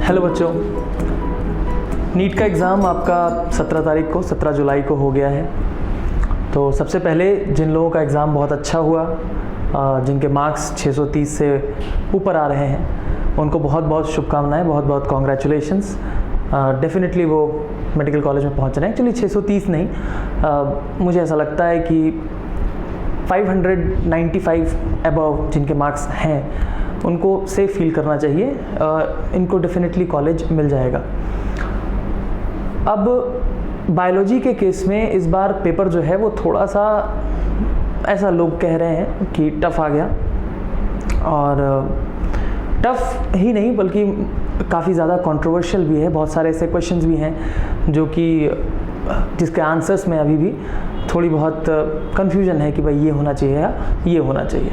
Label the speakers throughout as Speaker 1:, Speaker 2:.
Speaker 1: Hello बच्चों, NEET का exam आपका 17 जुलाई को हो गया है। तो सबसे पहले जिन लोगों का एग्ज़ाम बहुत अच्छा हुआ, जिनके मार्क्स 630 से ऊपर आ रहे हैं, उनको बहुत बहुत शुभकामनाएं, बहुत बहुत कॉन्ग्रेचुलेशंस। डेफिनेटली वो मेडिकल कॉलेज में पहुंच रहे हैं। एक्चुअली 630 नहीं, मुझे ऐसा लगता है कि 595 अबव जिनके मार्क्स हैं उनको सेफ फील करना चाहिए। इनको डेफिनेटली कॉलेज मिल जाएगा। अब बायोलॉजी के केस में इस बार पेपर जो है वो थोड़ा सा ऐसा लोग कह रहे हैं कि टफ आ गया, और टफ ही नहीं बल्कि काफ़ी ज़्यादा कंट्रोवर्शियल भी है। बहुत सारे ऐसे क्वेश्चंस भी हैं जो कि जिसके आंसर्स में अभी भी थोड़ी बहुत कन्फ्यूजन है कि भाई ये होना चाहिए या ये होना चाहिए।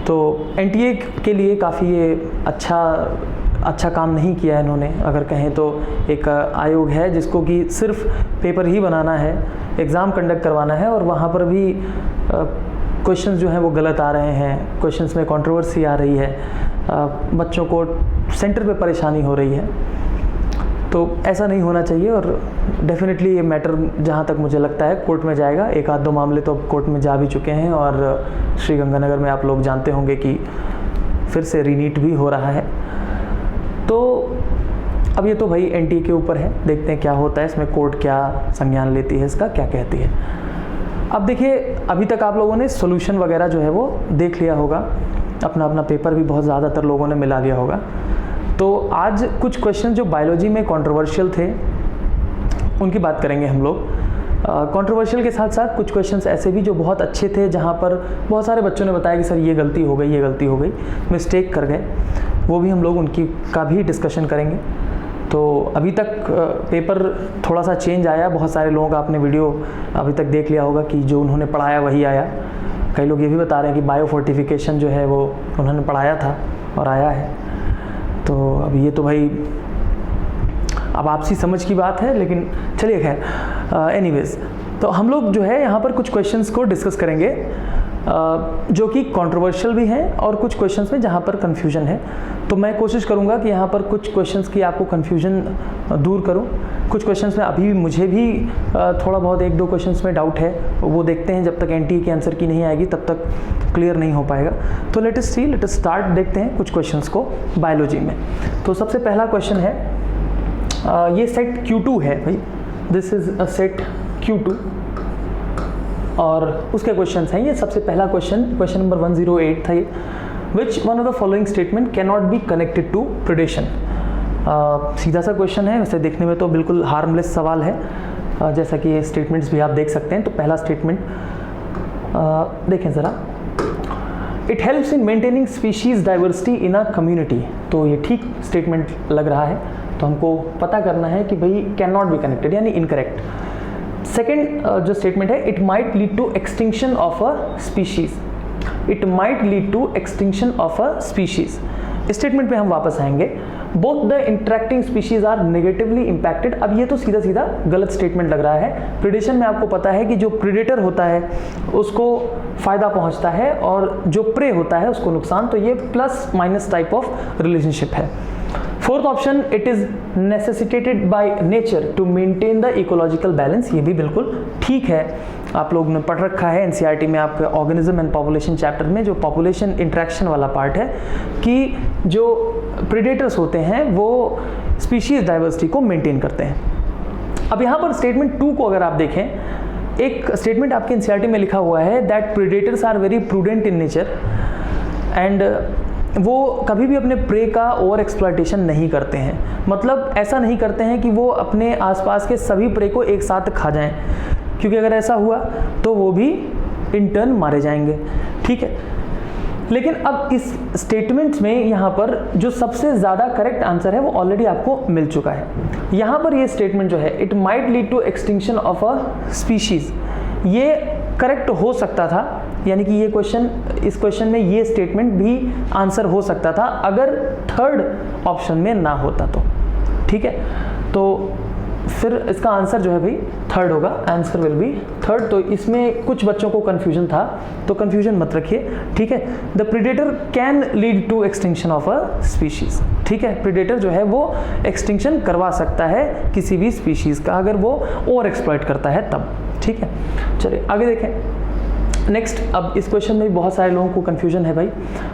Speaker 1: तो एनटीए के लिए काफ़ी ये अच्छा काम नहीं किया है इन्होंने। अगर कहें तो एक आयोग है जिसको कि सिर्फ पेपर ही बनाना है, एग्ज़ाम कंडक्ट करवाना है, और वहाँ पर भी क्वेश्चंस जो हैं वो गलत आ रहे हैं, क्वेश्चंस में कंट्रोवर्सी आ रही है, बच्चों को सेंटर पे परेशानी हो रही है। तो ऐसा नहीं होना चाहिए, और डेफिनेटली ये मैटर जहाँ तक मुझे लगता है कोर्ट में जाएगा। एक आध दो मामले तो अब कोर्ट में जा भी चुके हैं, और श्रीगंगानगर में आप लोग जानते होंगे कि फिर से रीनीट भी हो रहा है। तो अब ये तो भाई एनटीए के ऊपर है, देखते हैं क्या होता है इसमें, कोर्ट क्या संज्ञान लेती है, इसका क्या कहती है। अब देखिए, अभी तक आप लोगों ने सोल्यूशन वगैरह जो है वो देख लिया होगा, अपना अपना पेपर भी बहुत ज़्यादातर लोगों ने मिला लिया होगा। तो आज कुछ क्वेश्चन जो बायोलॉजी में कंट्रोवर्शियल थे उनकी बात करेंगे हम लोग। कंट्रोवर्शियल के साथ साथ कुछ क्वेश्चंस ऐसे भी जो बहुत अच्छे थे, जहाँ पर बहुत सारे बच्चों ने बताया कि सर ये गलती हो गई, मिस्टेक कर गए, वो भी हम लोग उनकी का भी डिस्कशन करेंगे। तो अभी तक पेपर थोड़ा सा चेंज आया, बहुत सारे लोगों का आपने वीडियो अभी तक देख लिया होगा कि जो उन्होंने पढ़ाया वही आया। कई लोग ये भी बता रहे हैं कि बायोफोर्टिफिकेशन जो है वो उन्होंने पढ़ाया था और आया है। तो अब ये तो भाई अब आपसी समझ की बात है, लेकिन चलिए खैर, एनीवेज तो हम लोग जो है यहाँ पर कुछ क्वेश्चंस को डिस्कस करेंगे जो कि कंट्रोवर्शियल भी हैं, और कुछ क्वेश्चंस में जहाँ पर कंफ्यूजन है। तो मैं कोशिश करूँगा कि यहाँ पर कुछ क्वेश्चंस की आपको कंफ्यूजन दूर करूँ। कुछ क्वेश्चंस में अभी मुझे भी थोड़ा बहुत एक दो क्वेश्चंस में डाउट है, वो देखते हैं, जब तक एनटीए के आंसर की नहीं आएगी तब तक क्लियर नहीं हो पाएगा। तो लेट अस स्टार्ट, देखते हैं कुछ क्वेश्चंस को बायोलॉजी में। तो सबसे पहला क्वेश्चन है, ये सेट Q2 है भाई, this is a set Q2, और उसके क्वेश्चंस हैं ये। सबसे पहला क्वेश्चन नंबर 108 था ये, which one of the following statement can not be connected to predation. सीधा सा क्वेश्चन है, वैसे देखने में तो बिल्कुल हार्मलेस सवाल है, जैसा कि ये स्टेटमेंट्स भी आप देख सकते हैं। तो पहला स्टेटमेंट देखें ज़रा, it helps in maintaining species diversity in a community. तो ये ठीक स्टेटमेंट लग रहा है, तो हमको पता करना है कि भाई कैन नॉट बी कनेक्टेड यानी इनकरेक्ट। सेकेंड जो स्टेटमेंट है, it might lead to extinction of a species. It might lead to extinction of a species. Statement पे हम वापस आएंगे। Both the interacting species are negatively impacted. अब ये तो सीधा सीधा गलत स्टेटमेंट लग रहा है। प्रेडेशन में आपको पता है कि जो प्रेडेटर होता है उसको फायदा पहुंचता है, और जो प्रे होता है उसको नुकसान। तो ये plus minus type of relationship है। Fourth option, it is necessitated by nature to maintain the ecological balance. ये भी बिल्कुल ठीक है, आप लोगों ने पढ़ रखा है एनसीईआरटी में, आपके ऑर्गेनिज्म एंड पॉपुलेशन चैप्टर में जो पॉपुलेशन इंटरेक्शन वाला पार्ट है, कि जो प्रेडेटर्स होते हैं वो स्पीशीज डाइवर्सिटी को मेंटेन करते हैं। अब यहाँ पर स्टेटमेंट 2 को अगर आप देखें, एक स्टेटमेंट आपके एनसीईआरटी में लिखा हुआ है that predators are very prudent in nature, and वो कभी भी अपने प्रे का ओवर एक्सप्लॉयटेशन नहीं करते हैं। मतलब ऐसा नहीं करते हैं कि वो अपने आसपास के सभी प्रे को एक साथ खा जाएं, क्योंकि अगर ऐसा हुआ तो वो भी इन टर्न मारे जाएंगे। ठीक है, लेकिन अब इस स्टेटमेंट में यहाँ पर जो सबसे ज़्यादा करेक्ट आंसर है वो ऑलरेडी आपको मिल चुका है। यहाँ पर ये स्टेटमेंट जो है, it might lead to extinction of a species, ये करेक्ट हो सकता था, यानी कि ये क्वेश्चन, इस क्वेश्चन में ये स्टेटमेंट भी आंसर हो सकता था अगर थर्ड ऑप्शन में ना होता तो। ठीक है, तो फिर इसका आंसर जो है भाई थर्ड होगा, आंसर विल बी थर्ड। तो इसमें कुछ बच्चों को कंफ्यूजन था, तो कंफ्यूजन मत रखिए। ठीक है, the predator can lead to extinction of a species. ठीक है, प्रेडेटर जो है वो एक्सटिंक्शन करवा सकता है किसी भी स्पीशीज़ का अगर वो ओवर एक्सप्लॉइट करता है तब। ठीक है, चलिए आगे देखें। नेक्स्ट, अब इस क्वेश्चन में भी बहुत सारे लोगों को कंफ्यूजन है भाई।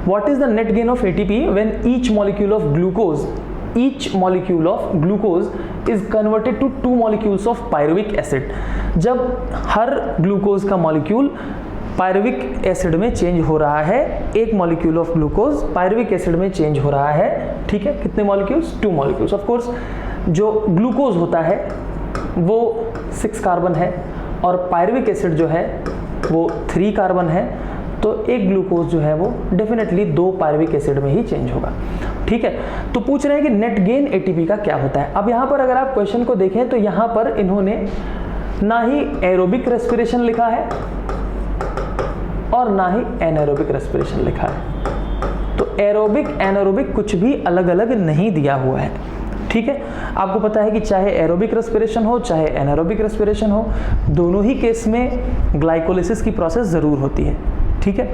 Speaker 1: What is the net gain of ATP when each molecule of glucose is converted to 2 molecules of pyruvic acid. जब हर ग्लूकोज का मॉलिक्यूल पायरुविक एसिड में चेंज हो रहा है, एक molecule of glucose pyruvic acid में चेंज हो रहा है। ठीक है, कितने मॉलिक्यूल्स? 2 मॉलिक्यूल्स। ऑफ कोर्स जो ग्लूकोज होता है वो 6 कार्बन है और पायरुविक एसिड जो है वो 3 कार्बन है, तो एक ग्लूकोज जो है वो डेफिनेटली 2 पायरुविक एसिड में ही चेंज होगा। ठीक है, तो पूछ रहे हैं कि नेट गेन एटीपी का क्या होता है। अब यहाँ पर अगर आप क्वेश्चन को देखें तो यहाँ पर इन्होंने ना ही एरोबिक रेस्पिरेशन लिखा है और ना ही एनारोबिक रेस्पिरेशन लिखा है। तो एरोबिक एनारोबिक कुछ भी अलग अलग नहीं दिया हुआ है। ठीक है, आपको पता है कि चाहे एरोबिक रेस्पिरेशन हो चाहे एनारोबिक रेस्पिरेशन हो, दोनों ही केस में ग्लाइकोलिसिस की प्रोसेस ज़रूर होती है। ठीक है,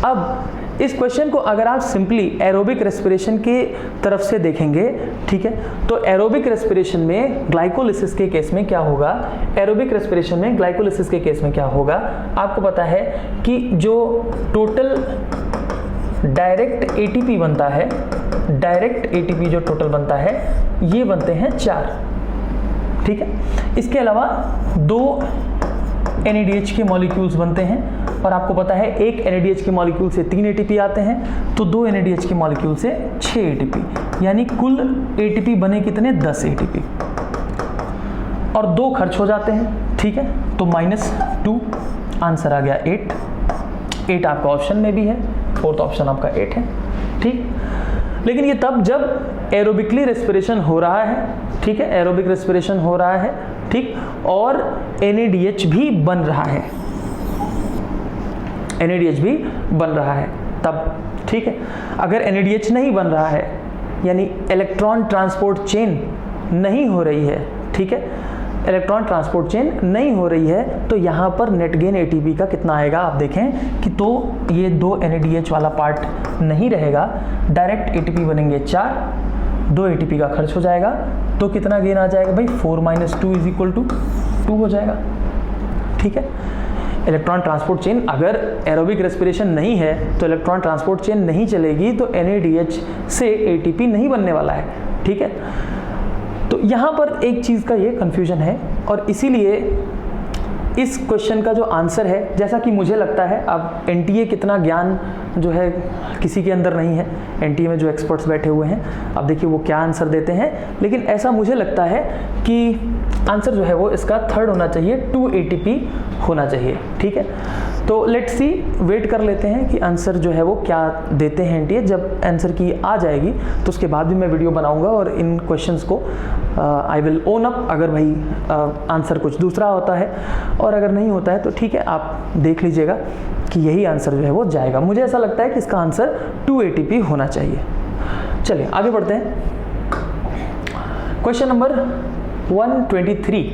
Speaker 1: अब इस क्वेश्चन को अगर आप सिंपली एरोबिक रेस्पिरेशन के तरफ से देखेंगे, ठीक है, तो एरोबिक रेस्पिरेशन में ग्लाइकोलिसिस के केस में क्या होगा, एरोबिक रेस्पिरेशन में ग्लाइकोलिसिस के केस में क्या होगा, आपको पता है कि जो टोटल डायरेक्ट एटीपी बनता है, डायरेक्ट एटीपी जो टोटल बनता है ये बनते हैं 4। ठीक है, इसके अलावा 2 NADH के मॉलिक्यूल्स बनते हैं और आपको पता है एक NADH के मॉलिक्यूल से 3 ATP आते हैं, तो 2 NADH के मॉलिक्यूल से 6 ATP, यानी कुल ATP बने कितने? 10 ATP और 2 खर्च हो जाते हैं। ठीक है, तो -2, आंसर आ गया 8 आपका ऑप्शन में भी है, 4th ऑप्शन आपका 8 है। ठीक, लेकिन ये तब जब एरोबिकली रेस्पिरेशन हो रहा है। ठीक है, एरोबिक रेस्पिरेशन हो रहा है, ठीक, और NADH भी बन रहा है, NADH भी बन रहा है तब। ठीक है, अगर NADH नहीं बन रहा है यानी इलेक्ट्रॉन ट्रांसपोर्ट चेन नहीं हो रही है, ठीक है, इलेक्ट्रॉन ट्रांसपोर्ट चेन नहीं हो रही है, तो यहाँ पर नेट गेन एटीपी का कितना आएगा आप देखें कि तो ये 2 NADH वाला पार्ट नहीं रहेगा, डायरेक्ट ATP बनेंगे 4, 2 ATP का खर्च हो जाएगा, तो कितना गेन आ जाएगा भाई? 4 - 2 = 2 हो जाएगा। ठीक है, इलेक्ट्रॉन ट्रांसपोर्ट चेन अगर एरोबिक रेस्पिरेशन नहीं है तो इलेक्ट्रॉन ट्रांसपोर्ट चेन नहीं चलेगी, तो NADH से ATP नहीं बनने वाला है। ठीक है, तो यहाँ पर एक चीज़ का ये कंफ्यूजन है और इसीलिए इस क्वेश्चन का जो आंसर है, जैसा कि मुझे लगता है, अब NTA कितना ज्ञान जो है किसी के अंदर नहीं है, NTA में जो एक्सपर्ट्स बैठे हुए हैं, अब देखिए वो क्या आंसर देते हैं, लेकिन ऐसा मुझे लगता है कि आंसर जो है वो इसका 3rd होना चाहिए, 2 ATP होना चाहिए। ठीक है, तो लेट्स सी, वेट कर लेते हैं कि आंसर जो है वो क्या देते हैं NTA। जब आंसर की आ जाएगी तो उसके बाद भी मैं वीडियो बनाऊंगा और इन क्वेश्चंस को आई विल ओन अप अगर भाई आंसर कुछ दूसरा होता है, और अगर नहीं होता है तो ठीक है, आप देख लीजिएगा कि यही आंसर जो है वो जाएगा। मुझे ऐसा लगता है कि इसका आंसर 2 ATP होना चाहिए। चलिए आगे बढ़ते हैं। Question number 123।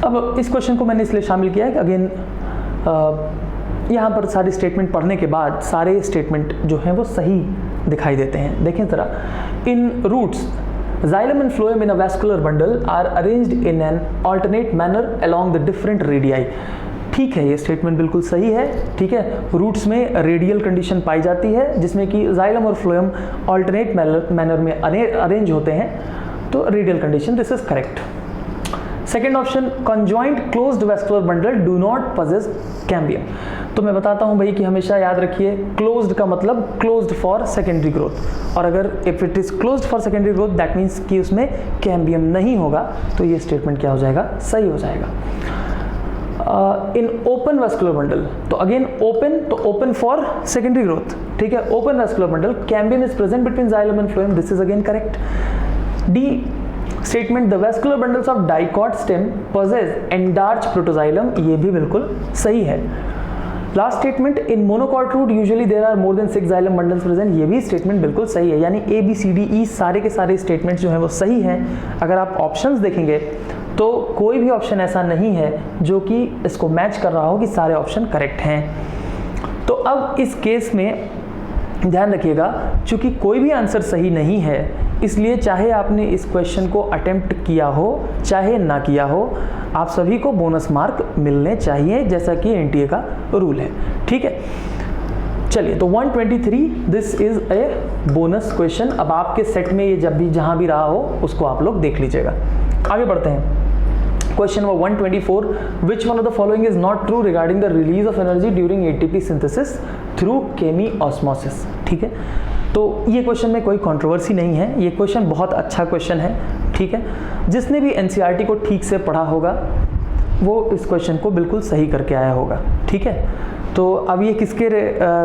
Speaker 1: अब इस क्वेश्चन को मैंने इसलिए शामिल किया है कि अगेन यहाँ पर सारी स्टेटमेंट पढ़ने के बाद सारे स्टेटमेंट जो हैं वो सही दिखाई देते हैं। देखें ज़रा, इन roots xylem and phloem in a vascular bundle are arranged in an alternate manner along the different radii। ठीक है, ये स्टेटमेंट बिल्कुल सही है। ठीक है, रूट्स में रेडियल कंडीशन पाई जाती है जिसमें कि जाइलम और फ्लोएम ऑल्टरनेट मैनर में अरेंज होते हैं, तो radial condition, this is correct. Second option, conjoint closed vascular bundle do not possess cambium. तो मैं बताता हूं भाई कि हमेशा याद रखिए, क्लोज्ड का मतलब क्लोज्ड फॉर सेकेंडरी ग्रोथ, और अगर if it is closed for secondary growth that means कि उसमें कैम्बियम नहीं होगा, तो ये स्टेटमेंट क्या हो जाएगा? सही हो जाएगा। इन ओपन वैस्कुलर बंडल, तो अगेन ओपन, तो ओपन फॉर सेकेंडरी ग्रोथ। ठीक है, open vascular bundle, cambium is present between xylem and phloem, this is again correct. D statement, the vascular bundles of dicot stem possess enlarged protoxylem, ये भी बिल्कुल सही है। Last statement, in monocot root usually there are more than 6 xylem bundles present, ये भी statement बिल्कुल सही है। यानी ABCDE सारे के सारे स्टेटमेंट्स जो हैं वो सही हैं। अगर आप ऑप्शंस देखेंगे तो कोई भी ऑप्शन ऐसा नहीं है जो कि इसको मैच कर रहा हो कि सारे ऑप्शन करेक्ट हैं। तो अब इस केस में ध्यान रखिएगा, चूंकि कोई भी आंसर सही नहीं है, इसलिए चाहे आपने इस क्वेश्चन को अटेम्प्ट किया हो चाहे ना किया हो, आप सभी को बोनस मार्क मिलने चाहिए, जैसा कि एनटीए का रूल है। ठीक है, चलिए तो 123 this is a bonus question. अब आपके सेट में ये जब भी जहां भी रहा हो उसको आप लोग देख लीजिएगा। आगे बढ़ते हैं। Question number 124, which one of the following is not true regarding the release of energy during ATP synthesis through chemiosmosis. ठीक है, तो ये क्वेश्चन में कोई कंट्रोवर्सी नहीं है, ये क्वेश्चन बहुत अच्छा क्वेश्चन है। ठीक है, जिसने भी एनसीईआरटी को ठीक से पढ़ा होगा वो इस क्वेश्चन को बिल्कुल सही करके आया होगा। ठीक है, तो अब ये किसके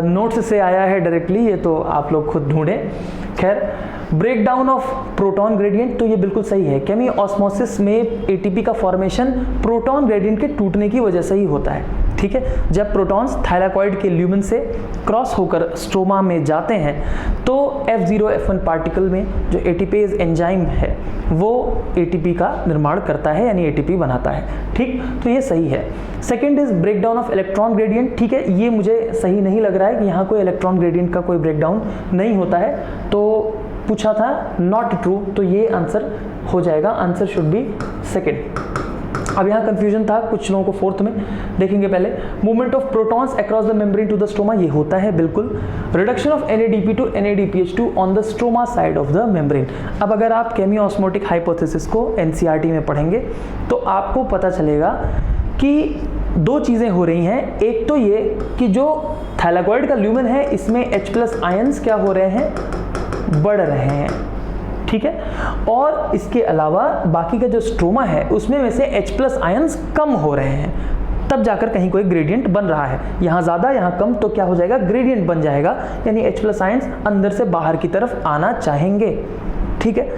Speaker 1: नोट्स से आया है डायरेक्टली, ये तो आप लोग खुद ढूंढें। खैर, break down of proton gradient, तो ये बिल्कुल सही है। केमिओस्मोसिस में एटीपी का फॉर्मेशन प्रोटॉन ग्रेडियंट के टूटने की वजह से ही होता है। ठीक है, जब प्रोटॉन्स थाइलाकॉइड के ल्यूमेन से क्रॉस होकर स्ट्रोमा में जाते हैं तो F0F1 पार्टिकल में जो एटीपेज एंजाइम है वो एटीपी का निर्माण करता है, यानी एटीपी बनाता है। ठीक, तो ये सही है। Second is breakdown of electron gradient. ठीक है, ये मुझे सही नहीं लग रहा है कि यहाँ कोई इलेक्ट्रॉन ग्रेडियंट का कोई ब्रेकडाउन नहीं होता है, तो पूछा था नॉट ट्रू, तो ये आंसर हो जाएगा, आंसर शुड बी सेकेंड। अब यहाँ कंफ्यूजन था कुछ लोगों को फोर्थ में, देखेंगे पहले। Movement of protons across the membrane to the stroma, ये होता है बिल्कुल। Reduction of NADP to NADPH2 on the stroma side of the membrane. अब अगर आप केमिओस्मोटिक हाइपोथेसिस को NCERT में पढ़ेंगे तो आपको पता चलेगा कि दो चीज़ें हो रही हैं। एक तो ये कि जो थाइलाकॉइड का ल्यूमेन है इसमें H+ आयंस क्या हो रहे हैं, बढ़ रहे हैं। ठीक है, और इसके अलावा बाकी का जो स्ट्रोमा है उसमें में से H+ आयंस कम हो रहे हैं, तब जाकर कहीं कोई ग्रेडियंट बन रहा है। यहाँ ज़्यादा यहाँ कम, तो क्या हो जाएगा, ग्रेडियंट बन जाएगा, यानी H+ आयंस अंदर से बाहर की तरफ आना चाहेंगे। ठीक है,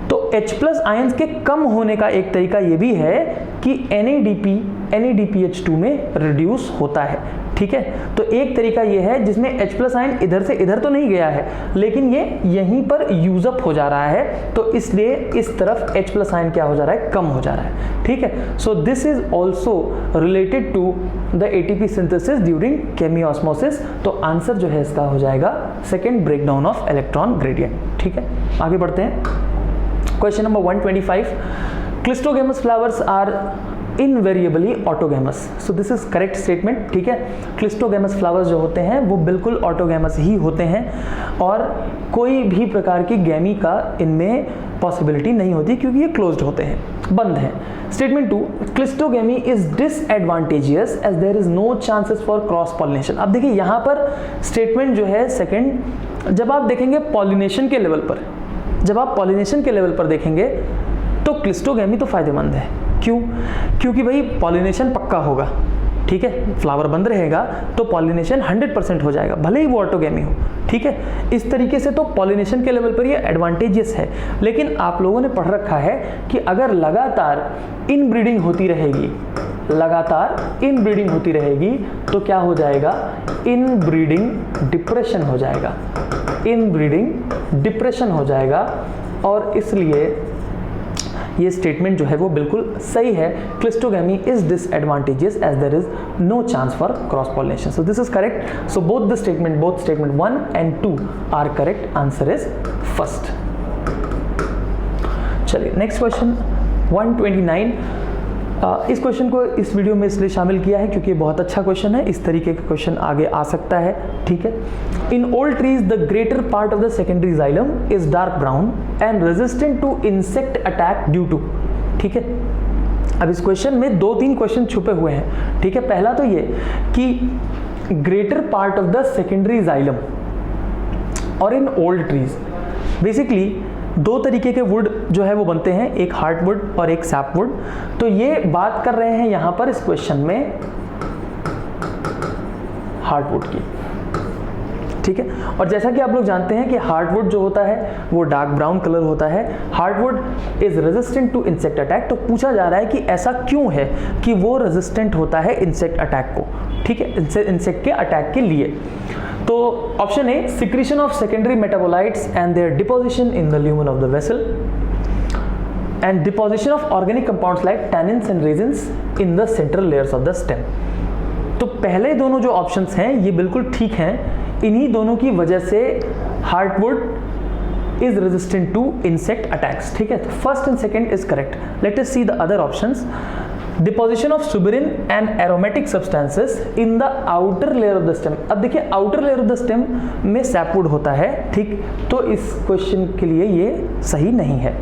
Speaker 1: तो H+ आयंस के कम होने का एक तरीका ये भी है कि NADPH2 में रिड्यूस होता है। ठीक है, तो एक तरीका ये है जिसमें H+ आयन इधर से इधर तो नहीं गया है, लेकिन ये यहीं पर यूज अप हो जा रहा है, तो इसलिए इस तरफ H+ आयन क्या हो जा रहा है, कम हो जा रहा है। ठीक है, so this is also related to the ATP synthesis during chemiosmosis, तो आंसर जो है इसका हो जाएगा second, breakdown of electron gradient. ठीक है, आगे बढ़ते हैं। Question number 125, cleistogamous flowers are invariably autogamous, so this is correct statement. ठीक है, क्लिस्टोगेमस फ्लावर्स जो होते हैं वो बिल्कुल ऑटोगेमस ही होते हैं और कोई भी प्रकार की गैमी का इनमें पॉसिबिलिटी नहीं होती, क्योंकि ये क्लोज्ड होते हैं, बंद हैं। Statement 2, cleistogamy is disadvantageous as there is no chances for cross pollination. अब देखिए यहाँ पर स्टेटमेंट जो है सेकेंड, जब आप देखेंगे पॉलिनेशन के लेवल पर, जब आप पॉलिनेशन के लेवल पर देखेंगे तो क्लिस्टोगेमी तो फायदेमंद है। क्यों? क्योंकि भाई पॉलिनेशन पक्का होगा। ठीक है, फ्लावर बंद रहेगा तो पॉलिनेशन 100% हो जाएगा, भले ही वो ऑटोगेमी हो। ठीक है, इस तरीके से तो पॉलिनेशन के लेवल पर ये एडवांटेजियस है। लेकिन आप लोगों ने पढ़ रखा है कि अगर लगातार इनब्रीडिंग होती रहेगी, लगातार इनब्रीडिंग होती रहेगी तो क्या हो जाएगा, इनब्रीडिंग डिप्रेशन हो जाएगा, इनब्रीडिंग डिप्रेशन हो जाएगा। और इसलिए ये स्टेटमेंट जो है वो बिल्कुल सही है, cleistogamy is disadvantageous as there is no chance for cross pollination, so this is correct. So both statement 1 and 2 are correct, answer is first. चलिए नेक्स्ट क्वेश्चन 129। इस क्वेश्चन को इस वीडियो में इसलिए शामिल किया है क्योंकि ये बहुत अच्छा क्वेश्चन है, इस तरीके का क्वेश्चन आगे आ सकता है। ठीक है, in old trees the greater part of the secondary xylem is dark brown and resistant to insect attack due to. ठीक है, अब इस क्वेश्चन में 2-3 क्वेश्चन छुपे हुए हैं। ठीक है, पहला तो ये कि greater part of the secondary xylem और इन ओल्ड ट्रीज, बेसिकली 2 तरीके के वुड जो है वो बनते हैं, एक हार्डवुड और एक सैपवुड। तो ये बात कर रहे हैं यहां पर इस क्वेश्चन में हार्डवुड की। ठीक है, और जैसा कि आप लोग जानते हैं कि हार्डवुड जो होता है वो डार्क ब्राउन कलर होता है। Hardwood is resistant to insect attack, तो पूछा जा रहा है कि ऐसा क्यों है कि वो रेजिस्टेंट होता है इंसेक्ट अटैक को। ठीक है, इंसेक्ट के अटैक के लिए। तो option A, secretion of secondary metabolites and their deposition in the lumen of the vessel and deposition of organic compounds like tannins and resins in the central layers of the stem. तो पहले दोनों जो options हैं ये बिल्कुल ठीक हैं। इन्हीं दोनों की वजह से heartwood is resistant to insect attacks. ठीक है, तो first and second is correct. Let us see the other options. Deposition of suberin and aromatic substances in the outer layer of the stem. अब देखिए outer layer of the stem में sapwood होता है, ठीक, तो इस क्वेश्चन के लिए ये सही नहीं है।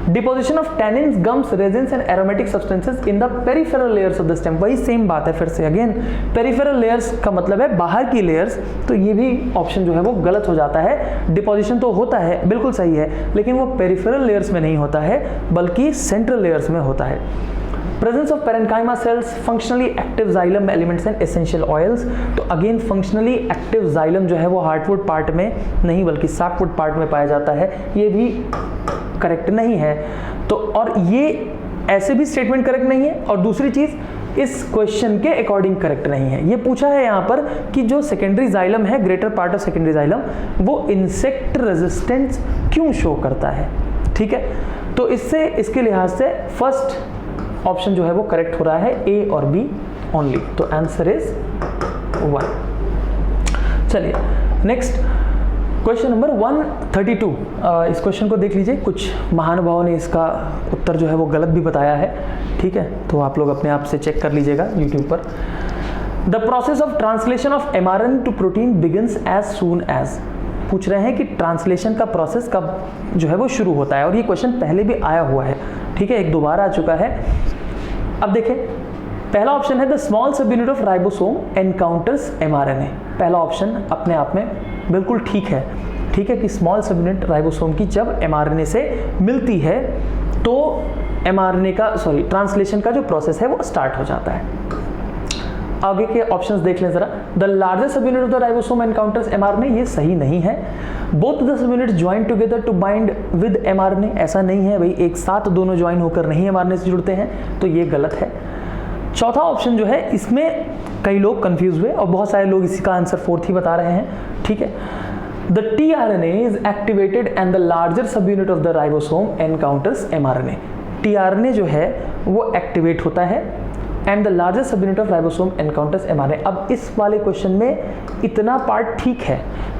Speaker 1: Deposition of tannins, gums, resins and aromatic substances in the peripheral layers of the stem. वही सेम बात है फिर से अगेन, पेरिफेरल लेयर्स का मतलब है बाहर की लेयर्स, तो ये भी ऑप्शन जो है वो गलत हो जाता है। डिपोजिशन तो होता है, बिल्कुल सही है, लेकिन वो पेरिफेरल लेयर्स में नहीं होता है बल्कि सेंट्रल लेयर्स में होता है। Presence of parenchyma cells, functionally active xylem elements and essential oils. तो अगेन फंक्शनली एक्टिव जाइलम जो है वो हार्टवुड पार्ट में नहीं बल्कि सैपवुड पार्ट में पाया जाता है, ये भी करेक्ट नहीं है। तो और ये ऐसे भी स्टेटमेंट करेक्ट नहीं है, और दूसरी चीज इस क्वेश्चन के अकॉर्डिंग करेक्ट नहीं है। ये पूछा है यहाँ पर कि जो सेकेंडरी जाइलम है, greater part of secondary xylem, वो इंसेक्ट रेजिस्टेंस क्यों शो करता है। ठीक है, तो इससे इसके लिहाज से फर्स्ट ऑप्शन जो है वो करेक्ट हो रहा है, ए और बी ओनली। तो आंसर इज 1। चलिए नेक्स्ट क्वेश्चन नंबर 132। इस क्वेश्चन को देख लीजिए, कुछ महानुभावों ने इसका उत्तर जो है वो गलत भी बताया है। ठीक है, तो आप लोग अपने आप से चेक कर लीजिएगा यूट्यूब पर। The process of translation of mRNA to protein begins as soon as. पूछ रहे हैं कि ट्रांसलेशन का प्रोसेस कब जो है वो शुरू होता है, और ये क्वेश्चन पहले भी आया हुआ है। ठीक है, एक दो बार आ चुका है। अब देखें, पहला ऑप्शन है द स्मॉल सब unit of ribosome encounters mRNA। पहला ऑप्शन अपने आप में बिल्कुल ठीक है। ठीक है कि स्मॉल सब यूनिट राइबोसोम की जब mRNA से मिलती है तो mRNA का ट्रांसलेशन का जो प्रोसेस है वो स्टार्ट हो जाता है। आगे के ऑप्शंस देख लें जरा। The largest subunit of the ribosome encounters mRNA, ये सही नहीं है। Both the subunit join together to bind with mRNA, ऐसा नहीं है भाई, एक साथ दोनों ज्वाइन होकर नहीं mRNA से जुड़ते हैं, तो ये गलत है। चौथा ऑप्शन जो है इसमें कई लोग कंफ्यूज हुए और बहुत सारे लोग इसी का आंसर फोर्थ ही बता रहे हैं। ठीक है, the tRNA is activated and the larger सब unit of the ribosome encounters mRNA। tRNA जो है वो एक्टिवेट होता है and the largest subunit of ribosome encounters mRNA। अब इस वाले क्वेश्चन में इतना पार्ट ठीक है,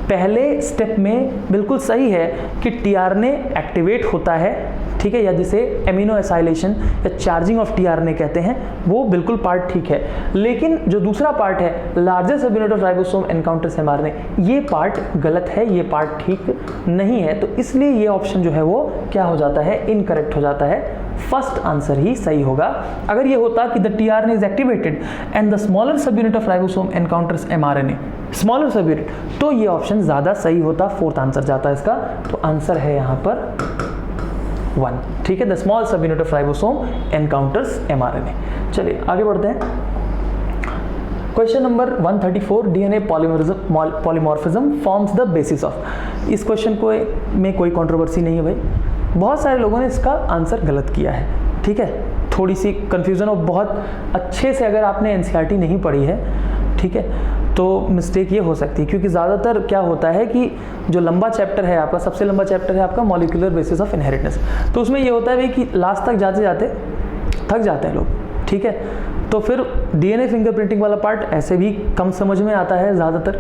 Speaker 1: पहले स्टेप में बिल्कुल सही है कि tRNA एक्टिवेट होता है, ठीक है, या जिसे एमिनो एसाइलेशन या चार्जिंग ऑफ tRNA कहते हैं, वो बिल्कुल पार्ट ठीक है। लेकिन जो दूसरा पार्ट है largest subunit of ribosome encounters mRNA, ये पार्ट गलत है, ये पार्ट ठीक नहीं है। तो इसलिए ये ऑप्शन जो है वो क्या हो जाता है, इनकरेक्ट हो जाता है। फर्स्ट आंसर ही सही होगा। अगर ये होता कि the tRNA is activated and the smaller सब unit of ribosome encounters mRNA, smaller सब यूनिट, तो ये ऑप्शन ज्यादा सही होता, फोर्थ आंसर जाता है इसका। तो आंसर है यहाँ पर 1। ठीक है, द स्मॉल सब unit of ribosome encounters mRNA। चलिए आगे बढ़ते हैं। Question number 134, DNA polymorphism forms the basis of. इस क्वेश्चन को में कोई कंट्रोवर्सी नहीं है भाई, बहुत सारे लोगों ने इसका आंसर गलत किया है। ठीक है, थोड़ी सी कंफ्यूजन, और बहुत अच्छे से अगर आपने एनसीईआरटी नहीं पढ़ी है, ठीक है, तो मिस्टेक ये हो सकती है, क्योंकि ज़्यादातर क्या होता है कि जो लंबा चैप्टर है आपका, सबसे लंबा चैप्टर है आपका मॉलिक्यूलर बेसिस ऑफ इनहेरिटेंस, तो उसमें ये होता है भाई कि लास्ट तक जाते जाते थक जाते हैं लोग। ठीक है, तो फिर डीएनए फिंगरप्रिंटिंग वाला पार्ट ऐसे भी कम समझ में आता है ज़्यादातर,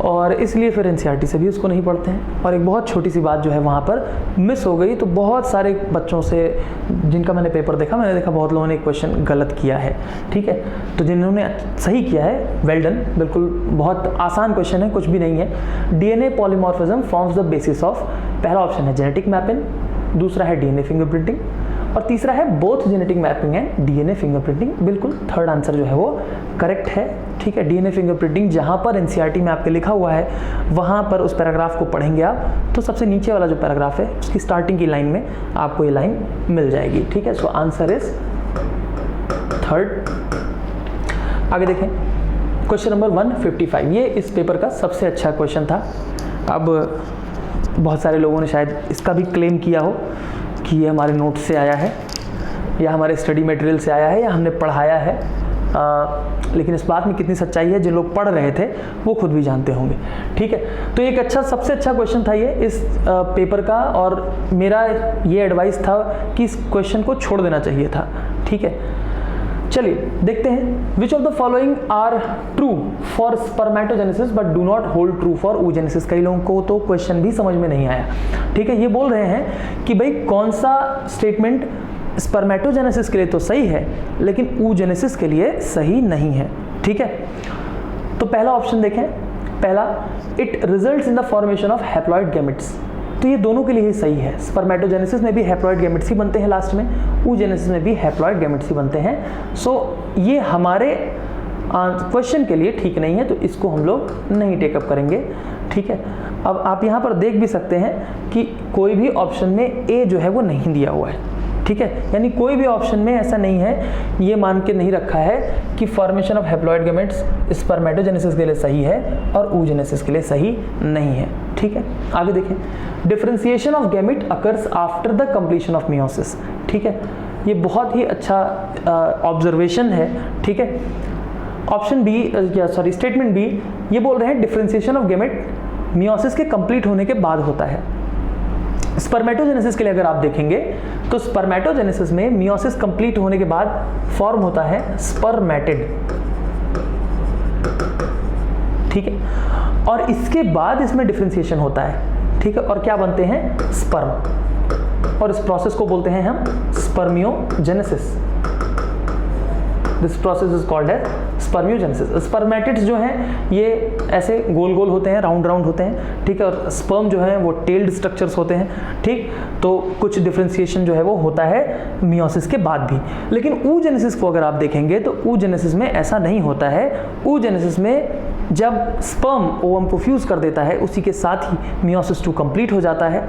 Speaker 1: और इसलिए फिर एनसीईआरटी से भी उसको नहीं पढ़ते हैं। और एक बहुत छोटी सी बात जो है वहाँ पर मिस हो गई, तो बहुत सारे बच्चों से जिनका मैंने पेपर देखा, मैंने देखा बहुत लोगों ने क्वेश्चन गलत किया है। ठीक है, तो जिन्होंने सही किया है वेल डन, बिल्कुल बहुत आसान क्वेश्चन है, कुछ भी नहीं है। DNA polymorphism forms the basis of, पहला ऑप्शन है जेनेटिक मैपिंग, दूसरा है डीएनए फिंगरप्रिंटिंग, और तीसरा है both genetic mapping and DNA fingerprinting. बिल्कुल थर्ड आंसर जो है वो करेक्ट है। ठीक है, डीएनए फिंगरप्रिंटिंग जहाँ पर एनसीईआरटी में आपके लिखा हुआ है वहाँ पर उस पैराग्राफ को पढ़ेंगे आप, तो सबसे नीचे वाला जो पैराग्राफ है उसकी स्टार्टिंग की लाइन में आपको ये लाइन मिल जाएगी। ठीक है, सो आंसर इज थर्ड। आगे देखें, क्वेश्चन नंबर 155, ये इस पेपर का सबसे अच्छा क्वेश्चन था। अब बहुत सारे लोगों ने शायद इसका भी क्लेम किया हो कि ये हमारे नोट से आया है या हमारे स्टडी मटेरियल से आया है या हमने पढ़ाया है, लेकिन इस बात में कितनी सच्चाई है जो लोग पढ़ रहे थे वो खुद भी जानते होंगे। ठीक है, तो एक अच्छा, सबसे अच्छा क्वेश्चन था ये इस पेपर का, और मेरा ये एडवाइस था कि इस क्वेश्चन को छोड़ देना चाहिए था। ठीक है, चलिए देखते हैं, which of the following are true for spermatogenesis but do not hold true for oogenesis। कई लोगों को तो क्वेश्चन भी समझ में नहीं आया, ठीक है। ये बोल रहे हैं कि भाई कौन सा स्टेटमेंट स्पर्मेटोजेनेसिस के लिए तो सही है लेकिन oogenesis के लिए सही नहीं है, ठीक है। तो पहला ऑप्शन देखें, पहला, it results in the formation of haploid gametes. तो ये दोनों के लिए ही सही है। स्पर्मेटोजेनेसिस में भी हैप्लॉइड गैमेट्स ही बनते हैं लास्ट में, oogenesis में भी हैप्लॉइड गैमेट्स ही बनते हैं। सो ये हमारे क्वेश्चन के लिए ठीक नहीं है, तो इसको हम लोग नहीं टेकअप करेंगे, ठीक है। अब आप यहाँ पर देख भी सकते हैं कि कोई भी ऑप्शन में ए जो है वो नहीं दिया हुआ है, ठीक है। यानी कोई भी ऑप्शन में ऐसा नहीं है, ये मान के नहीं रखा है कि formation of haploid gametes spermatogenesis के लिए सही है और oogenesis के लिए सही नहीं है, ठीक है। आगे देखें, differentiation of gamete occurs after the completion of meiosis, ठीक है। ये बहुत ही अच्छा ऑब्जर्वेशन है, ठीक है। ऑप्शन बी या सॉरी स्टेटमेंट बी ये बोल रहे हैं डिफरेंशिएशन ऑफ गैमेट मियोसिस के कंप्लीट होने के बाद होता है। स्पर्मेटोजेनेसिस के लिए अगर आप देखेंगे तो स्पर्मेटोजेनेसिस में मियोसिस कंप्लीट होने के बाद फॉर्म होता है स्पर्मेटिड, ठीक है। और इसके बाद इसमें डिफरेंशिएशन होता है, ठीक है। और क्या बनते हैं, स्पर्म, और इस प्रोसेस को बोलते हैं हम spermiogenesis. This process is called as spermiogenesis. Spermatids जो हैं ये ऐसे गोल गोल होते हैं, राउंड राउंड होते हैं, ठीक है। और स्पर्म जो है वो टेल्ड स्ट्रक्चर्स होते हैं, ठीक। तो कुछ डिफरेंशिएशन जो है वो होता है मियोसिस के बाद भी। लेकिन oogenesis को अगर आप देखेंगे तो oogenesis में ऐसा नहीं होता है। oogenesis में जब स्पर्म ओवम को फ्यूज कर देता है उसी के साथ ही मियोसिस 2 कंप्लीट हो जाता है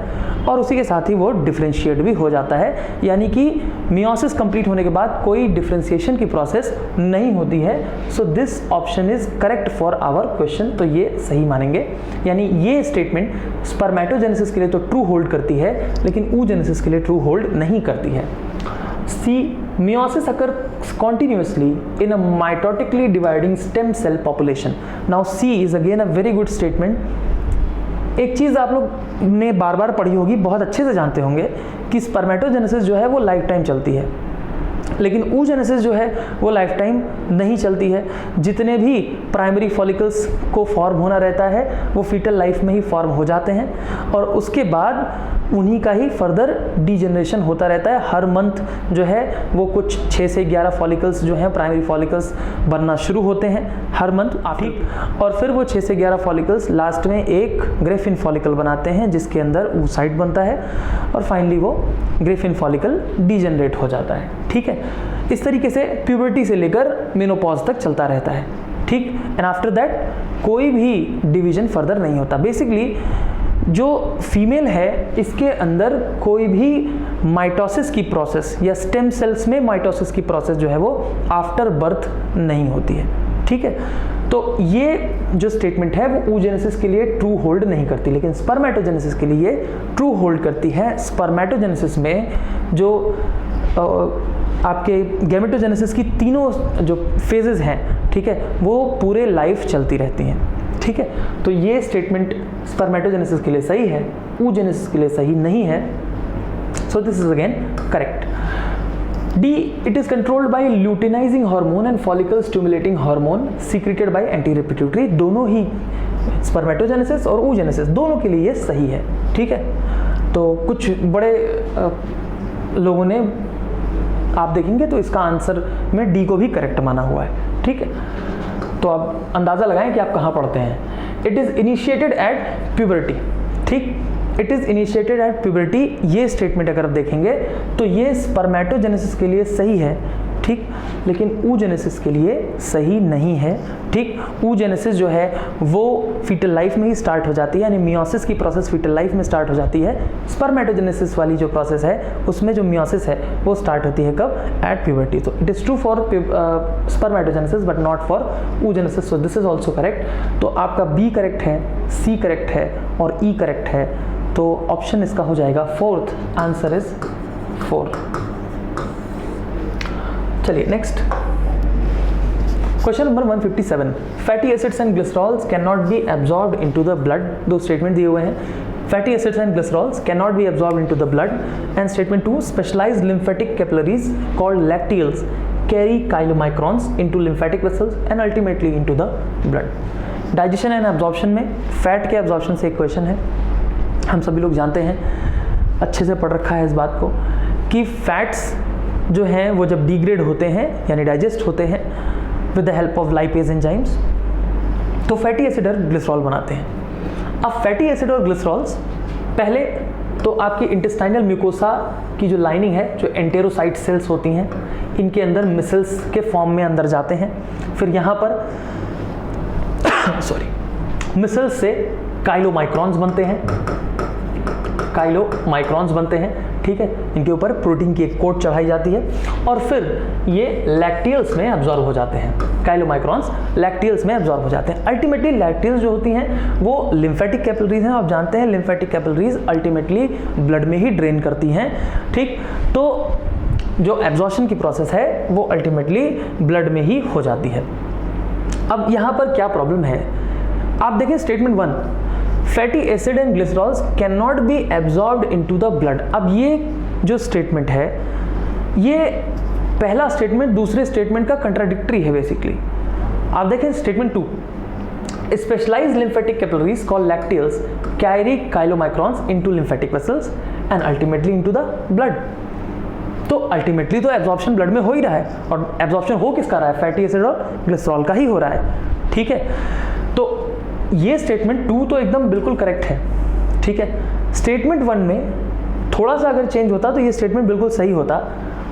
Speaker 1: और उसी के साथ ही वो डिफरेंशिएट भी हो जाता है। यानी कि मियोसिस कंप्लीट होने के बाद कोई डिफरेंशिएशन की प्रोसेस नहीं होती है। So this option is correct for our question, तो ये सही मानेंगे। यानी ये स्टेटमेंट स्पर्मेटोजेनेसिस के लिए तो ट्रू होल्ड करती है लेकिन oogenesis के लिए ट्रू होल्ड नहीं करती है। C, meiosis occurs continuously in a mitotically dividing stem cell population. Now C is again a very good statement। एक चीज़ आप लोग ने बार बार पढ़ी होगी, बहुत अच्छे से जानते होंगे कि स्पर्मेटोजेनेसिस जो है वो लाइफ टाइम चलती है लेकिन oogenesis जो है वो लाइफ टाइम नहीं चलती है। जितने भी प्राइमरी फॉलिकल्स को फॉर्म होना रहता है वो फीटल लाइफ में ही फॉर्म हो जाते हैं और उसके बाद उन्हीं का ही फर्दर डीजनरेशन होता रहता है। हर मंथ जो है वो कुछ 6 से 11 फॉलिकल्स जो हैं प्राइमरी फॉलिकल्स बनना शुरू होते हैं हर मंथ, ठीक। और फिर वो 6 से 11 फॉलिकल्स लास्ट में एक ग्रेफिन फॉलिकल बनाते हैं जिसके अंदर oocyte बनता है और फाइनली वो ग्रेफिन फॉलिकल डीजनरेट हो जाता है, ठीक है। इस तरीके से प्यूबर्टी से लेकर मेनोपॉज तक चलता रहता है, ठीक। एंड आफ्टर दैट कोई भी डिवीजन फर्दर नहीं होता। बेसिकली जो फीमेल है इसके अंदर कोई भी माइटोसिस की प्रोसेस या स्टेम सेल्स में माइटोसिस की प्रोसेस जो है वो आफ्टर बर्थ नहीं होती है, ठीक है। तो ये जो स्टेटमेंट है वो oogenesis के लिए ट्रू होल्ड नहीं करती लेकिन स्पर्मेटोजेनेसिस के लिए ट्रू होल्ड करती है। स्पर्मेटोजेनेसिस में जो आपके गैमेटोजेनेसिस की तीनों जो फेजेस हैं, ठीक है, वो पूरे लाइफ चलती रहती हैं, ठीक है। तो ये स्टेटमेंट स्पर्मेटोजेनेसिस के लिए सही है, oogenesis के लिए सही नहीं है। So this is again correct. D, it is controlled by luteinizing hormone and follicle stimulating hormone secreted by anterior pituitary. दोनों ही स्पर्मेटोजेनेसिस और oogenesis दोनों के लिए सही है, ठीक है। तो कुछ बड़े लोगों ने आप देखेंगे तो इसका आंसर में डी को भी करेक्ट माना हुआ है, ठीक है। तो आप अंदाज़ा लगाएं कि आप कहाँ पढ़ते हैं। It is initiated at puberty, ठीक। It is initiated at puberty, ये स्टेटमेंट अगर आप देखेंगे तो ये स्पर्मेटोजेनेसिस के लिए सही है, ठीक, लेकिन oogenesis के लिए सही नहीं है, ठीक। oogenesis जो है वो फीटल लाइफ में ही स्टार्ट हो जाती है, यानी मियोसिस की प्रोसेस फीटल लाइफ में स्टार्ट हो जाती है। स्पर्मेटोजेनेसिस वाली जो प्रोसेस है उसमें जो मियोसिस है वो स्टार्ट होती है कब, एट प्यूबर्टी। तो it is true for spermatogenesis but not for oogenesis। So this is also correct. तो आपका बी करेक्ट है, सी करेक्ट है और ई करेक्ट है। तो ऑप्शन इसका हो जाएगा फोर्थ, आंसर इज 4। चलिए next question number 157। Fatty acids and glycerols can not be absorbed into the blood. दो स्टेटमेंट दिए हुए हैं, fatty acids and glycerols can not be absorbed into the blood, and statement 2, specialised lymphatic capillaries called lacteals carry chylomicrons into lymphatic vessels and ultimately into the blood. Digestion and absorption में fat के absorption से एक question है, हम सभी लोग जानते हैं, अच्छे से पढ़ रखा है इस बात को, कि फैट्स जो हैं वो जब डिग्रेड होते हैं यानी डाइजेस्ट होते हैं with the help of lipase enzymes तो फैटी एसिड और ग्लिसरॉल बनाते हैं। अब फैटी एसिड और ग्लिसरॉल्स पहले तो आपकी इंटेस्टाइनल म्यूकोसा की जो लाइनिंग है, जो एंटेरोसाइट सेल्स होती हैं, इनके अंदर मिसल्स के फॉर्म में अंदर जाते हैं। फिर यहाँ पर मिसल्स से काइलोमाइक्रॉन्स बनते हैं, ठीक है। इनके ऊपर प्रोटीन की एक कोट चढ़ाई जाती है और फिर ये लैक्टियल्स में एब्जॉर्ब हो जाते हैं। काइलोमाइक्रॉन्स लैक्टियल्स में एब्जॉर्ब हो जाते हैं। अल्टीमेटली लैक्टियल्स जो होती हैं वो लिम्फेटिक कैपिलरीज हैं। आप जानते हैं लिम्फेटिक कैपिलरीज अल्टीमेटली ब्लड में ही ड्रेन करती हैं, ठीक। तो जो एब्जॉर्प्शन की प्रोसेस है वो अल्टीमेटली ब्लड में ही हो जाती है। अब यहाँ पर क्या प्रॉब्लम है, आप देखें statement 1, fatty acid and glycerols can not be absorbed into the blood. अब ये जो स्टेटमेंट है, ये पहला स्टेटमेंट दूसरे स्टेटमेंट का कंट्राडिक्टरी है बेसिकली। आप देखें statement 2, specialised lymphatic capillaries called lacteals carry chylomicrons into lymphatic vessels and ultimately into the blood। तो अल्टीमेटली तो एब्जॉर्प्शन ब्लड में हो ही रहा है, और एब्जॉर्प्शन हो किसका रहा है, फैटी एसिड और ग्लिसरॉल का ही हो रहा है, ठीक है। तो ये स्टेटमेंट 2 तो एकदम बिल्कुल करेक्ट है, ठीक है। स्टेटमेंट 1 में थोड़ा सा अगर चेंज होता तो ये स्टेटमेंट बिल्कुल सही होता,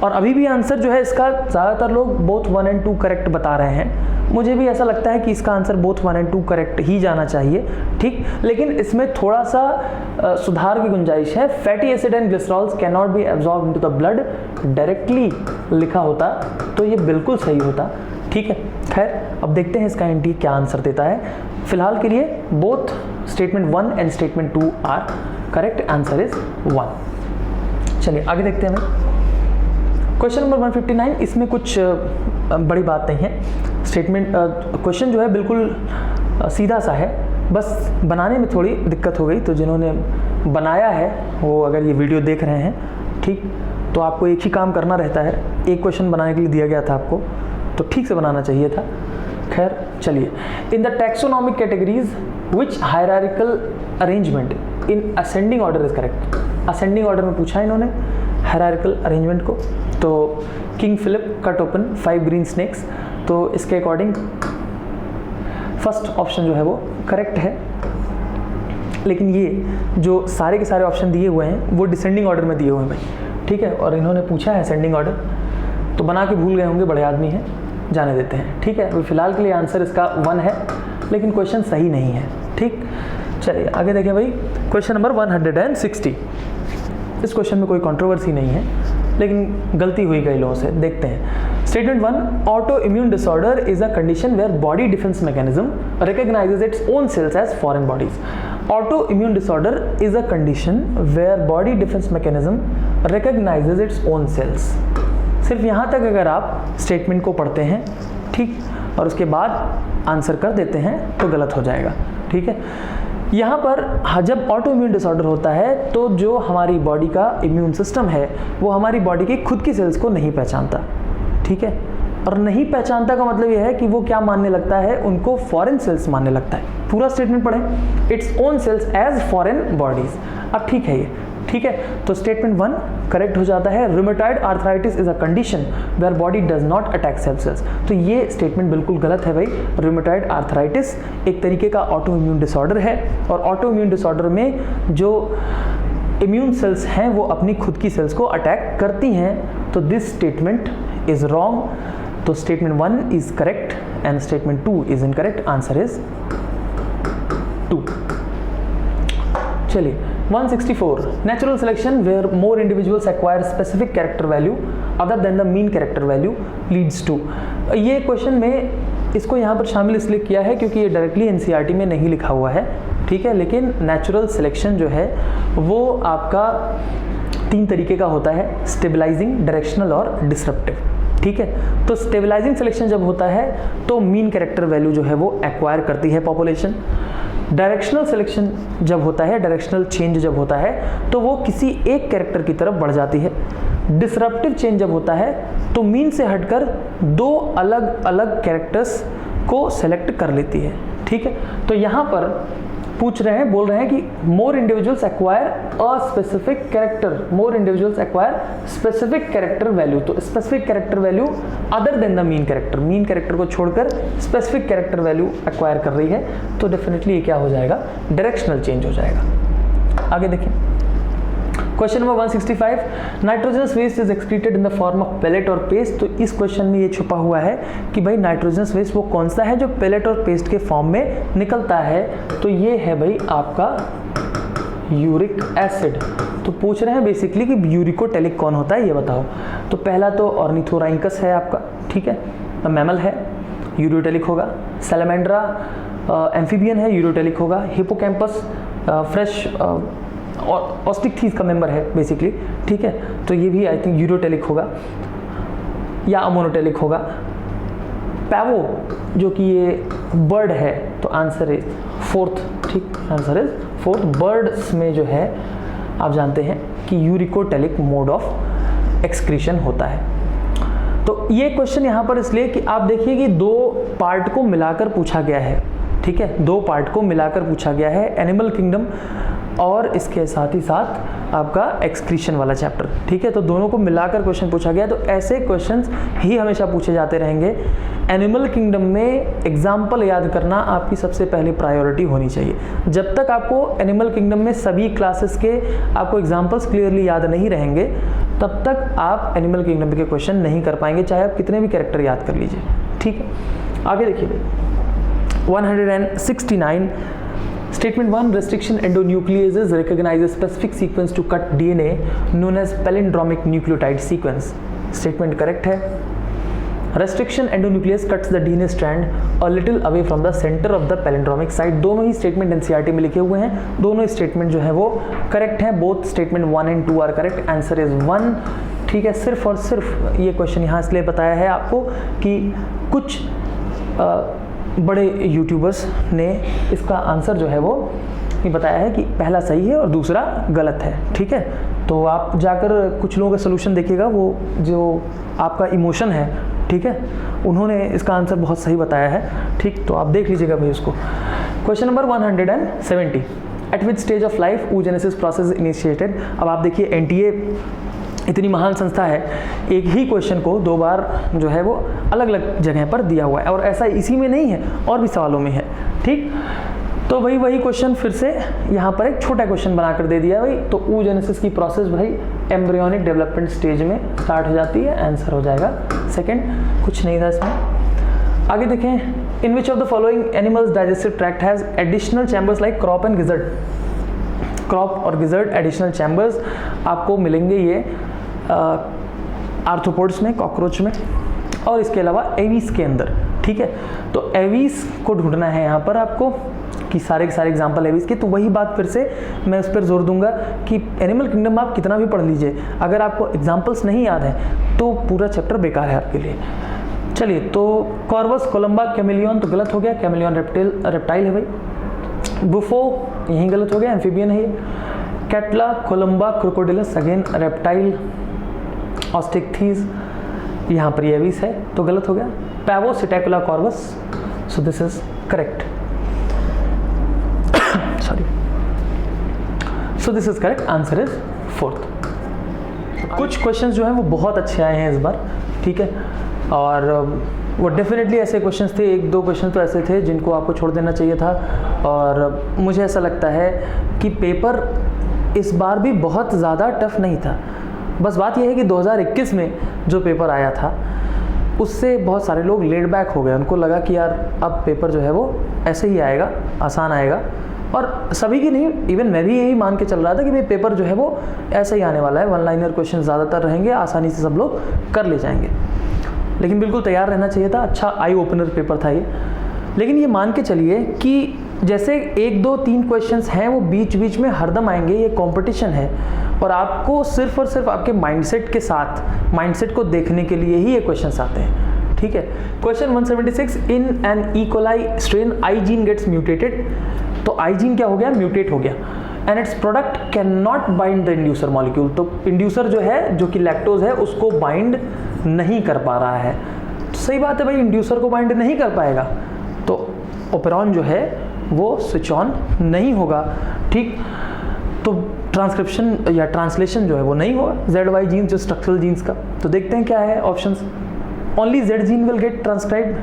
Speaker 1: और अभी भी आंसर जो है इसका ज़्यादातर लोग बोथ 1 और 2 करेक्ट बता रहे हैं। मुझे भी ऐसा लगता है कि इसका आंसर बोथ 1 और 2 करेक्ट ही जाना चाहिए, ठीक। लेकिन इसमें थोड़ा सा सुधार की गुंजाइश है। Fatty acid and glycerols can not be absorb into the blood directly लिखा होता तो ये बिल्कुल सही होता, ठीक है। खैर अब देखते हैं इसका एनटी क्या आंसर देता है। फिलहाल के लिए both statement 1 and statement 2 are correct, answer is 1। चलिए आगे देखते हैं हमें क्वेश्चन नंबर 159। इसमें कुछ बड़ी बात नहीं है। स्टेटमेंट क्वेश्चन जो है बिल्कुल सीधा सा है, बस बनाने में थोड़ी दिक्कत हो गई। तो जिन्होंने बनाया है वो अगर ये वीडियो देख रहे हैं, ठीक, तो आपको एक ही काम करना रहता है। एक क्वेश्चन बनाने के लिए दिया गया था आपको, तो ठीक से बनाना चाहिए था। खैर चलिए, in the taxonomic categories which hierarchical arrangement in ascending order is correct. Ascending order में पूछा इन्होंने हायरार्किकल अरेंजमेंट को, तो King Philip cut open 5 green snakes, तो इसके अकॉर्डिंग फर्स्ट ऑप्शन जो है वो करेक्ट है। लेकिन ये जो सारे के सारे ऑप्शन दिए हुए हैं वो डिसेंडिंग ऑर्डर में दिए हुए हैं भाई, ठीक है। और इन्होंने पूछा है असेंडिंग ऑर्डर, तो बना के भूल गए होंगे, बड़े आदमी हैं, जाने देते हैं, ठीक है। अभी फिलहाल के लिए आंसर इसका 1 है, लेकिन क्वेश्चन सही नहीं है, ठीक। चलिए आगे देखें भाई, क्वेश्चन नंबर 160। इस क्वेश्चन में कोई कंट्रोवर्सी नहीं है, लेकिन गलती हुई कई लोगों से। देखते हैं statement 1, autoimmune disorder is a condition where body defence mechanism recognises its own cells as foreign bodies. Autoimmune disorder is a condition where body defence mechanism recognises its own cells. सिर्फ यहाँ तक अगर आप statement को पढ़ते हैं, ठीक, और उसके बाद आंसर कर देते हैं तो गलत हो जाएगा, ठीक है। यहाँ पर जब ऑटो इम्यून डिसऑर्डर होता है तो जो हमारी बॉडी का इम्यून सिस्टम है वो हमारी बॉडी की खुद की सेल्स को नहीं पहचानता, ठीक है। और नहीं पहचानता का मतलब यह है कि वो क्या मानने लगता है, उनको फॉरेन सेल्स मानने लगता है। पूरा स्टेटमेंट पढ़ें, its own cells as foreign bodies. अब ठीक है ये, ठीक है। तो स्टेटमेंट 1 करेक्ट हो जाता है। Rheumatoid arthritis is a condition where body does not attack cells. तो ये स्टेटमेंट बिल्कुल गलत है भाई। रूमेटॉइड आर्थराइटिस एक तरीके का ऑटो इम्यून डिसऑर्डर है, और ऑटो इम्यून डिसऑर्डर में जो इम्यून सेल्स हैं वो अपनी खुद की सेल्स को अटैक करती हैं। तो दिस स्टेटमेंट इज रॉन्ग। तो statement 1 is correct and statement 2 is incorrect, answer is 2। चलिए 164, natural selection where more individuals acquire specific character value other than the mean character value leads to. ये question में इसको यहाँ पर शामिल इसलिए किया है क्योंकि ये डायरेक्टली एनसीईआरटी में नहीं लिखा हुआ है, ठीक है। लेकिन नेचुरल सिलेक्शन जो है वो आपका 3 तरीके का होता है, स्टेबलाइजिंग, डायरेक्शनल और डिसरप्टिव, ठीक है। तो स्टेबलाइजिंग सिलेक्शन जब होता है तो मीन कैरेक्टर वैल्यू जो है वो एक्वायर करती है पॉपुलेशन। डायरेक्शनल सिलेक्शन जब होता है, डायरेक्शनल चेंज जब होता है तो वो किसी एक कैरेक्टर की तरफ बढ़ जाती है। डिसरप्टिव चेंज जब होता है तो मीन से हटकर दो अलग अलग कैरेक्टर्स को सेलेक्ट कर लेती है, ठीक है। तो यहाँ पर पूछ रहे हैं, बोल रहे हैं कि more individuals acquire a specific character, more individuals acquire specific character value. तो specific character value other than the mean character, mean character को छोड़कर स्पेसिफिक कैरेक्टर वैल्यू एक्वायर कर रही है, तो डेफिनेटली ये क्या हो जाएगा, डायरेक्शनल चेंज हो जाएगा। आगे देखिए question number 165, nitrogenous waste is excreted in the form of pellet और पेस्ट। तो इस क्वेश्चन में ये छुपा हुआ है कि भाई नाइट्रोजनस वेस्ट वो कौन सा है जो पेलेट और पेस्ट के फॉर्म में निकलता है, तो ये है भाई आपका यूरिक एसिड। तो पूछ रहे हैं बेसिकली कि यूरिकोटेलिक कौन होता है ये बताओ। तो पहला तो ऑर्निथोराइंकस है आपका, ठीक है, मैमल है, यूरियोटेलिक होगा। सैलामेंड्रा एम्फीबियन है, यूरियोटेलिक होगा। हिपोकैम्पस फ्रेश ऑस्टिकथीस का मेंबर है बेसिकली, ठीक है, तो ये भी आई थिंक यूरियोटेलिक होगा या अमोनोटेलिक होगा। पैवो जो कि ये बर्ड है, तो आंसर इज फोर्थ, ठीक, आंसर इज फोर्थ। बर्ड्स में जो है आप जानते हैं कि यूरिकोटेलिक मोड ऑफ एक्सक्रीशन होता है। तो ये क्वेश्चन यहाँ पर इसलिए कि आप देखिए कि दो पार्ट को मिलाकर पूछा गया है, ठीक है, दो पार्ट को मिलाकर पूछा गया है, एनिमल किंगडम और इसके साथ ही साथ आपका एक्सक्रीशन वाला चैप्टर, ठीक है, तो दोनों को मिलाकर क्वेश्चन पूछा गया। तो ऐसे क्वेश्चंस ही हमेशा पूछे जाते रहेंगे। एनिमल किंगडम में एग्जाम्पल याद करना आपकी सबसे पहली प्रायोरिटी होनी चाहिए। जब तक आपको एनिमल किंगडम में सभी क्लासेस के आपको एग्जाम्पल्स क्लियरली याद नहीं रहेंगे, तब तक आप एनिमल किंगडम के क्वेश्चन नहीं कर पाएंगे, चाहे आप कितने भी कैरेक्टर याद कर लीजिए, ठीक है। आगे देखिए 169, Statement 1, restriction endonucleases recognize a specific sequence to cut DNA known as palindromic nucleotide sequence. Statement correct है। Restriction endonuclease cuts the DNA strand a little away from the center of the palindromic site. दोनों ही statement NCERT में लिखे हुए हैं, दोनों statement जो है वो correct हैं। Both statement 1 and 2 are correct. Answer is 1, ठीक है। सिर्फ और सिर्फ ये क्वेश्चन यहाँ इसलिए बताया है आपको कि कुछ बड़े यूट्यूबर्स ने इसका आंसर जो है वो ये बताया है कि पहला सही है और दूसरा गलत है, ठीक है। तो आप जाकर कुछ लोगों का सोल्यूशन देखिएगा, वो जो आपका इमोशन है, ठीक है, उन्होंने इसका आंसर बहुत सही बताया है, ठीक, तो आप देख लीजिएगा भाई उसको। Question number 170, eight which stage of life oogenesis process initiated. अब आप देखिए एनटीए इतनी महान संस्था है, एक ही क्वेश्चन को दो बार जो है वो अलग अलग जगह पर दिया हुआ है, और ऐसा इसी में नहीं है, और भी सवालों में है, ठीक। तो वही क्वेश्चन फिर से यहाँ पर एक छोटा क्वेश्चन बनाकर दे दिया भाई। तो oogenesis की प्रोसेस भाई एम्ब्रियोनिक डेवलपमेंट स्टेज में स्टार्ट हो जाती है, आंसर हो जाएगा सेकेंड, कुछ नहीं था इसमें। आगे देखें, in which of the following animals digestive tract has additional chambers like crop and gizzard. Crop और गिजर्ड एडिशनल चैम्बर्स आपको मिलेंगे ये आर्थ्रोपोड्स में, कॉकरोच में, और इसके अलावा एवीस के अंदर, ठीक है। तो एवीस को ढूंढना है यहाँ पर आपको कि सारे के सारे एग्जाम्पल एवीस के। तो वही बात फिर से मैं उस पर जोर दूंगा कि एनिमल किंगडम आप कितना भी पढ़ लीजिए, अगर आपको एग्जाम्पल्स नहीं याद हैं तो पूरा चैप्टर बेकार है आपके लिए। चलिए, तो कॉर्वस कोलम्बा कैमेलियन तो गलत हो गया, कैमेलियन रेप्टाइल है भाई। बुफो यही गलत हो गया, एम्फीबियन है ये। Catla Columba Crocodylus again reptile. Osteichthyes यहाँ पर एवीस है तो गलत हो गया। Pavo Psittacula Corvus, so this is correct, sorry, so this is correct, answer is fourth. कुछ क्वेश्चंस जो हैं वो बहुत अच्छे आए हैं इस बार, ठीक है, और वो डेफिनेटली ऐसे क्वेश्चंस थे, एक दो क्वेश्चन तो ऐसे थे जिनको आपको छोड़ देना चाहिए था। और मुझे ऐसा लगता है कि पेपर इस बार भी बहुत ज़्यादा टफ नहीं था। बस बात यह है कि 2021 में जो पेपर आया था उससे बहुत सारे लोग लेड बैक हो गए, उनको लगा कि यार अब पेपर जो है वो ऐसे ही आएगा, आसान आएगा। और सभी की नहीं, इवन मैं भी यही मान के चल रहा था कि भाई पेपर जो है वो ऐसे ही आने वाला है, वन लाइनर क्वेश्चन ज़्यादातर रहेंगे, आसानी से सब लोग कर ले जाएंगे। लेकिन बिल्कुल तैयार रहना चाहिए था, अच्छा आई ओपनर पेपर था ये। लेकिन ये मान के चलिए कि जैसे 1 2 3 क्वेश्चंस हैं वो बीच बीच में हरदम आएंगे, ये कंपटीशन है, और आपको सिर्फ और सिर्फ आपके माइंडसेट के साथ, माइंडसेट को देखने के लिए ही ये क्वेश्चंस आते हैं, ठीक है। Question 176, in an E coli strain I gene gets mutated. तो आई जीन क्या हो गया, म्यूटेट हो गया। And its product can not bind the inducer molecule. तो इंड्यूसर जो है, जो कि लैक्टोज है, उसको बाइंड नहीं कर पा रहा है। तो सही बात है भाई, इंड्यूसर को बाइंड नहीं कर पाएगा तो ओपेरॉन जो है वो स्विच ऑन नहीं होगा। ठीक, तो ट्रांसक्रिप्शन या ट्रांसलेशन जो है वो नहीं होगा ZY जीन्स, जो स्ट्रक्चरल जीन्स का। तो देखते हैं क्या है options. Only Z gene will get transcribed,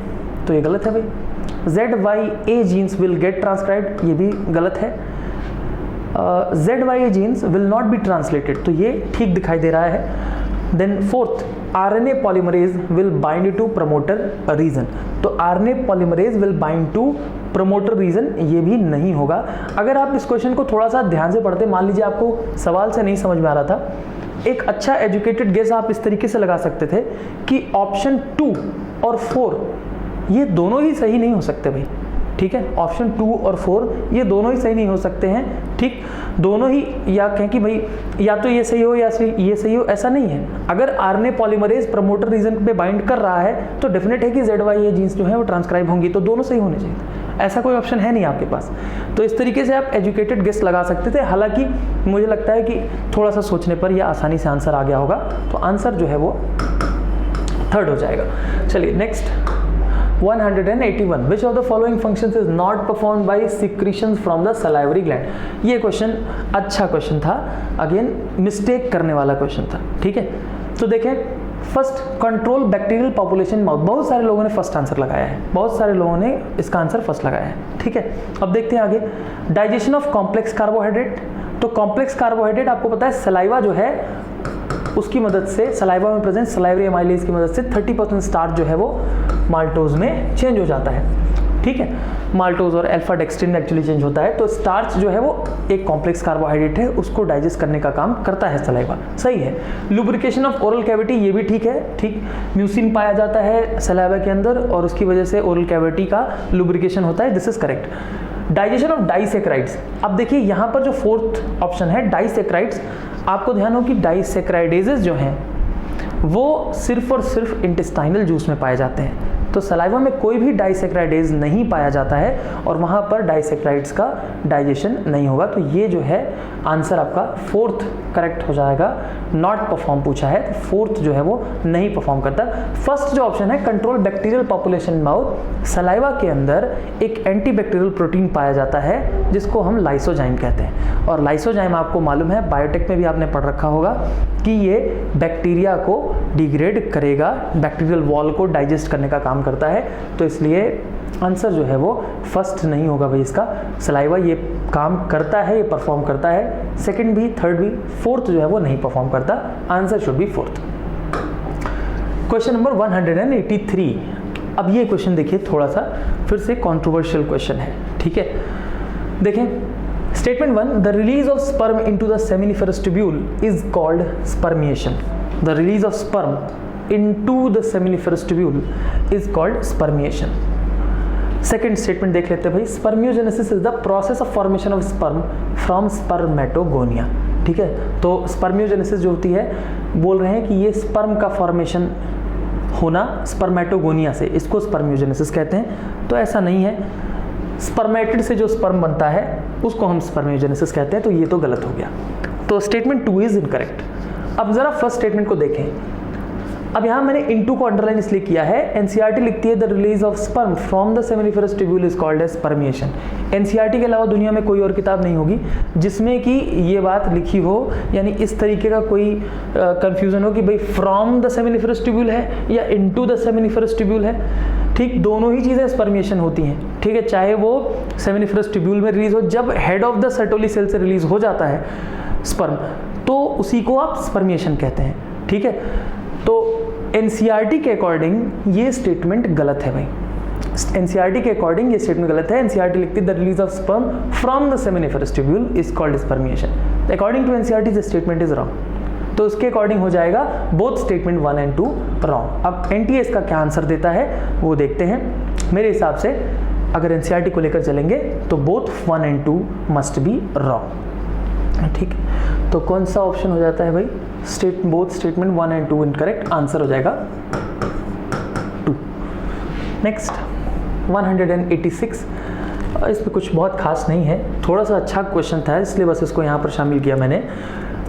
Speaker 1: तो ये गलत है भाई। ZYA genes will get transcribed, ये भी गलत है। ZYA genes will not be translated, तो ये ठीक दिखाई दे रहा है। Then fourth, RNA polymerase will bind to promoter region, तो RNA polymerase will bind to promoter region, ये भी नहीं होगा। अगर आप इस क्वेश्चन को थोड़ा सा ध्यान से पढ़ते, मान लीजिए आपको सवाल से नहीं समझ में आ रहा था, एक अच्छा एजुकेटेड गेस आप इस तरीके से लगा सकते थे कि ऑप्शन 2 और 4 ये दोनों ही सही नहीं हो सकते भाई। ठीक है, ऑप्शन 2 और 4 ये दोनों ही सही नहीं हो सकते हैं। ठीक, दोनों ही, या कहें कि भाई या तो ये सही हो या ये सही हो, ऐसा नहीं है। अगर RNA पॉलीमरेज प्रमोटर रीजन पे बाइंड कर रहा है तो डेफिनेट है कि ZYA जीन्स जो है वो ट्रांसक्राइब होंगी, तो दोनों सही होने चाहिए। ऐसा कोई ऑप्शन है नहीं आपके पास। तो इस तरीके से आप एजुकेटेड गेस लगा सकते थे। हालांकि मुझे लगता है कि थोड़ा सा सोचने पर यह आसानी से आंसर आ गया होगा, तो आंसर जो है वो थर्ड हो जाएगा। चलिए next, 181, which of the following functions is not performed by secretions from the salivary gland. ये क्वेश्चन अच्छा क्वेश्चन था, अगेन मिस्टेक करने वाला क्वेश्चन था। ठीक है, तो देखें, first, control bacterial population mouth. बहुत सारे लोगों ने फर्स्ट आंसर लगाया है, बहुत सारे लोगों ने इसका आंसर फर्स्ट लगाया है। ठीक है, अब देखते हैं आगे। डाइजेशन ऑफ कॉम्प्लेक्स कार्बोहाइड्रेट, तो कॉम्प्लेक्स कार्बोहाइड्रेट आपको पता है सलाइवा जो है उसकी मदद से, सलाइवा में प्रेजेंट सलाइवरी एमाइलेज की मदद से 30% स्टार्च जो है वो माल्टोज में चेंज हो जाता है। ठीक है, माल्टोज और अल्फा डेक्सट्रिन एक्चुअली चेंज होता है। तो स्टार्च जो है वो एक कॉम्प्लेक्स कार्बोहाइड्रेट है, उसको डाइजेस्ट करने का काम करता है सलाइवा। सही है। लुब्रिकेशन ऑफ ओरल कैविटी, ये भी ठीक है। ठीक, म्यूसिन पाया जाता है सलाइवा के अंदर और उसकी वजह से ओरल कैविटी का लुब्रिकेशन होता है, this is correct. Digestion of disaccharides, अब देखिए यहाँ पर जो फोर्थ ऑप्शन है डाइसेक्राइड्स, आपको ध्यान हो कि डाइसेक्राइडेजेस जो हैं वो सिर्फ और सिर्फ इंटेस्टाइनल जूस में पाए जाते हैं। तो सलाइवा में कोई भी डाइसेक्राइडेज नहीं पाया जाता है और वहाँ पर डाइसेक्राइड्स का डाइजेशन नहीं होगा। तो ये जो है आंसर आपका फोर्थ करेक्ट हो जाएगा। नॉट परफॉर्म पूछा है तो फोर्थ जो है वो नहीं परफॉर्म करता। फर्स्ट जो ऑप्शन है control bacterial population mouth, saliva के अंदर एक एंटीबैक्टीरियल प्रोटीन पाया जाता है जिसको हम लाइसोजाइम कहते हैं। और लाइसोजाइम आपको मालूम है, बायोटेक में भी आपने पढ़ रखा होगा कि ये बैक्टीरिया को डिग्रेड करेगा, बैक्टीरियल वॉल को डाइजेस्ट करने का काम करता है। तो इसलिए आंसर जो है वो फर्स्ट नहीं होगा भाई इसका। सलाइवा ये काम करता है, ये परफॉर्म करता है, सेकंड भी, थर्ड भी, फोर्थ जो है वो नहीं परफॉर्म करता। Answer should B fourth. Question number 183। अब ये क्वेश्चन देखिए, थोड़ा सा फिर से कंट्रोवर्शियल क्वेश्चन है। ठीक है, देखें statement 1, the release of sperm into the seminiferous tubule is called spermiation. The release of sperm into the seminiferous tubule is called spermiation. Second statement देख लेते हैं भाई, spermiogenesis is the process of formation of sperm from spermatogonia. ठीक है, तो spermiogenesis जो होती है, बोल रहे हैं कि ये स्पर्म का फॉर्मेशन होना स्पर्मेटोगोनिया से, इसको स्पर्मियोजेनेसिस कहते हैं। तो ऐसा नहीं है, स्पर्मेटिड से जो स्पर्म बनता है उसको हम स्पर्मियोजेनेसिस कहते हैं। तो ये तो गलत हो गया, तो स्टेटमेंट 2 इज इनकरेक्ट। अब जरा फर्स्ट स्टेटमेंट को देखें। अब यहाँ मैंने इनटू को अंडरलाइन इसलिए किया है, एनसीईआरटी लिखती है the release of sperm from the seminiferous tubule is called as spermiation. NCERT के अलावा दुनिया में कोई और किताब नहीं होगी जिसमें कि ये बात लिखी हो, यानी इस तरीके का कोई कंफ्यूजन हो कि भाई फ्रॉम द सेमिनिफरस ट्यूब्यूल है या इनटू द सेमिनिफरस ट्यूब्यूल है। ठीक, दोनों ही चीज़ें स्पर्मिएशन होती हैं। ठीक है, चाहे वो सेमिनिफरस ट्यूब्यूल में रिलीज हो, जब head of the Sertoli cell से रिलीज हो जाता है स्पर्म तो उसी को आप स्पर्मिएशन कहते हैं। ठीक है, तो एनसीईआरटी के अकॉर्डिंग ये स्टेटमेंट गलत है भाई। एनसीईआरटी के अकॉर्डिंग ये स्टेटमेंट गलत है। एनसीईआरटी लिखती है the release of sperm from the seminiferous tubule is called spermiation. According to NCERT this statement is wrong. तो उसके अकॉर्डिंग हो जाएगा बोथ स्टेटमेंट 1 and 2 रॉन्ग। अब एनटीए इसका क्या आंसर देता है वो देखते हैं। मेरे हिसाब से अगर एनसीईआरटी को लेकर चलेंगे तो both 1 and 2 must be wrong. ठीक, तो कौन सा ऑप्शन हो जाता है भाई? Both statement 1 and 2 incorrect. Answer हो जाएगा 2। नेक्स्ट 186, इस पर कुछ बहुत खास नहीं है, थोड़ा सा अच्छा क्वेश्चन था इसलिए बस इसको यहाँ पर शामिल किया मैंने।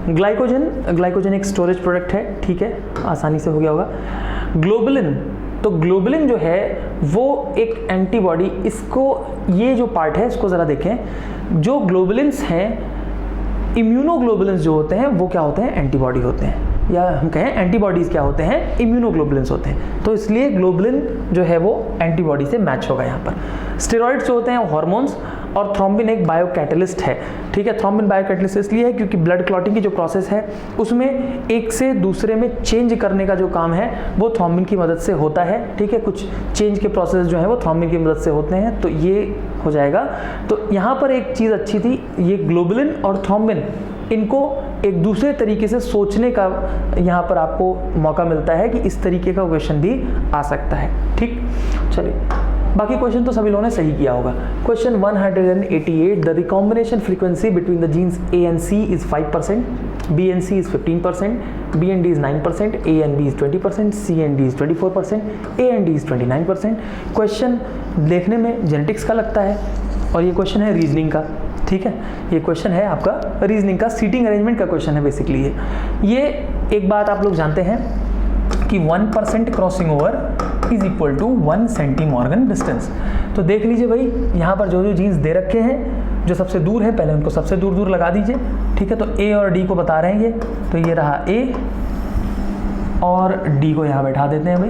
Speaker 1: ग्लाइकोजन एक स्टोरेज प्रोडक्ट है, ठीक है, आसानी से हो गया होगा। ग्लोबुलिन, तो ग्लोबुलिन जो है वो एक एंटीबॉडी, इसको ये जो पार्ट है इसको ज़रा देखें, जो ग्लोबुलिन्स हैं, इम्यूनोग्लोबुलिन्स जो होते हैं वो क्या होते हैं, एंटीबॉडी होते हैं, या हम कहें एंटीबॉडीज़ क्या होते हैं, इम्यूनोग्लोबुलिन्स होते हैं। तो इसलिए ग्लोबुलिन जो है वो एंटीबॉडी से मैच होगा यहाँ पर। स्टेरॉइड्स जो होते हैं हार्मोन्स, और थ्रोम्बिन एक बायो कैटलिस्ट है, ठीक है। थ्रोम्बिन बायो कैटलिस्ट इसलिए है क्योंकि ब्लड क्लॉटिंग की जो प्रोसेस है उसमें एक से दूसरे में चेंज करने का जो काम है वो थ्रोम्बिन की मदद से होता है, ठीक है। कुछ चेंज के प्रोसेस जो है वो थ्रोम्बिन की मदद से होते हैं, तो ये हो जाएगा। तो यहाँ पर एक चीज़ अच्छी थी, ये ग्लोबुलिन और थ्रोम्बिन, इनको एक दूसरे तरीके से सोचने का यहाँ पर आपको मौका मिलता है कि इस तरीके का क्वेश्चन भी आ सकता है, ठीक। चलिए, बाकी क्वेश्चन तो सभी लोगों ने सही किया होगा। Question 188, the recombination frequency between the genes A and C is 5%, B and C is 15%, B and D is 9%, A and B is 20%, C and D is 24%, A and D is 29%। Question देखने में genetics का लगता है और ये question है reasoning का, ठीक है। ये क्वेश्चन है आपका रीजनिंग का, सीटिंग अरेंजमेंट का क्वेश्चन है बेसिकली ये एक बात आप लोग जानते हैं कि 1% crossing over is equal to 1 centimorgan distance. तो देख लीजिए भाई, यहाँ पर जो जो जीन्स दे रखे हैं, जो सबसे दूर है पहले उनको सबसे दूर दूर लगा दीजिए, ठीक है। तो A और D को बता रहे हैं ये, तो ये रहा A और D को यहाँ बैठा देते हैं भाई,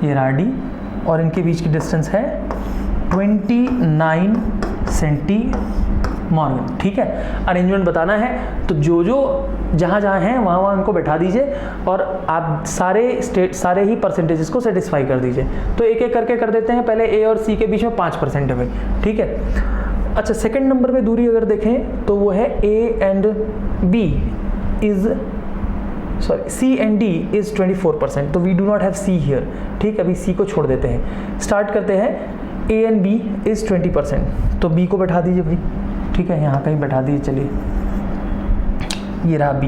Speaker 1: ये रहा D, और इनके बीच की डिस्टेंस है 29 सेंटीमॉर्गन, ठीक है। अरेंजमेंट बताना है तो जो जो जहाँ जहाँ हैं वहाँ वहाँ उनको बैठा दीजिए और आप सारे ही परसेंटेजेस को सेटिस्फाई कर दीजिए। तो एक एक करके कर देते हैं। पहले A और C के बीच में 5% है भाई, ठीक है। अच्छा, सेकंड नंबर पे दूरी अगर देखें तो वो है C and D इज 24%, तो we do not have C here, ठीक है। अभी C को छोड़ देते हैं, स्टार्ट करते हैं। A and B इज 20%, तो B को बैठा दीजिए भाई, ठीक है, यहाँ कहीं बैठा दीजिए। चलिए, ये रहा B,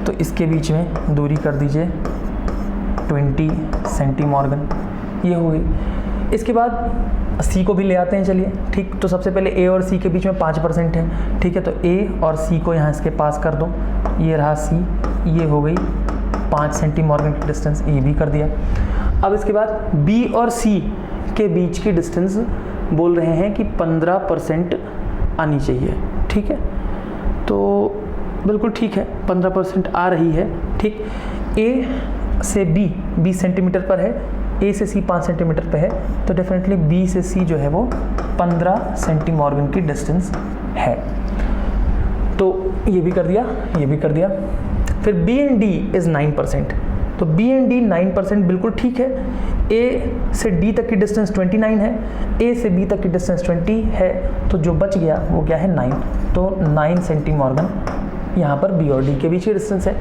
Speaker 1: तो इसके बीच में दूरी कर दीजिए 20 सेंटीमॉर्गन, ये हो गई। इसके बाद C को भी ले आते हैं, चलिए, ठीक। तो सबसे पहले A और C के बीच में 5% है, ठीक है। तो A और C को यहाँ इसके पास कर दो, ये रहा C, ये हो गई 5 सेंटीमॉर्गन की डिस्टेंस, ये भी कर दिया। अब इसके बाद B और C के बीच की डिस्टेंस बोल रहे हैं कि 15% आनी चाहिए, ठीक है। तो बिल्कुल ठीक है, 15% आ रही है, ठीक। A से B 20 सेंटीमीटर पर है, A से C 5 सेंटीमीटर पर है, तो डेफिनेटली B से C जो है वो 15 सेंटीमॉर्गन की डिस्टेंस है। तो ये भी कर दिया, ये भी कर दिया। फिर B and D इज़ 9%, तो B and D 9% बिल्कुल ठीक है। A से D तक की डिस्टेंस 29 है, A से B तक की डिस्टेंस 20 है, तो जो बच गया वो क्या है, 9, तो 9 सेंटीमॉर्गन यहाँ पर B और D के बीच की डिस्टेंस है।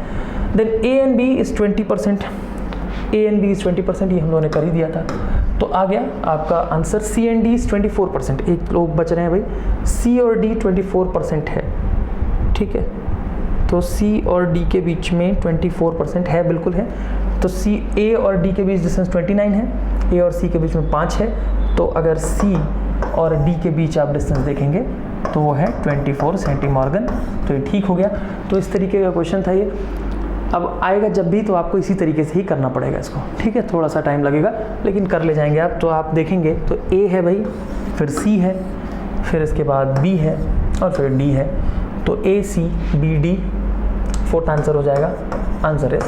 Speaker 1: Then A and B is 20%, A and B is 20%, ये हम लोगों ने कर ही दिया था। तो आ गया आपका answer C and D is 24%। एक लोग बच रहे हैं भाई, C और D 24% है, ठीक है। तो C और D के बीच में 24% है, बिल्कुल है। तो A और D के बीच डिस्टेंस 29 है, A और C के बीच में 5 है, तो अगर C और D के बीच आप डिस्टेंस देखेंगे तो वो है 24 सेंटीमॉर्गन, तो ये ठीक हो गया। तो इस तरीके का क्वेश्चन था ये। अब आएगा जब भी तो आपको इसी तरीके से ही करना पड़ेगा इसको, ठीक है। थोड़ा सा टाइम लगेगा लेकिन कर ले जाएंगे आप। तो आप देखेंगे तो A है भाई, फिर C है, फिर इसके बाद B है और फिर D है, तो A C B D, fourth answer हो जाएगा। Answer is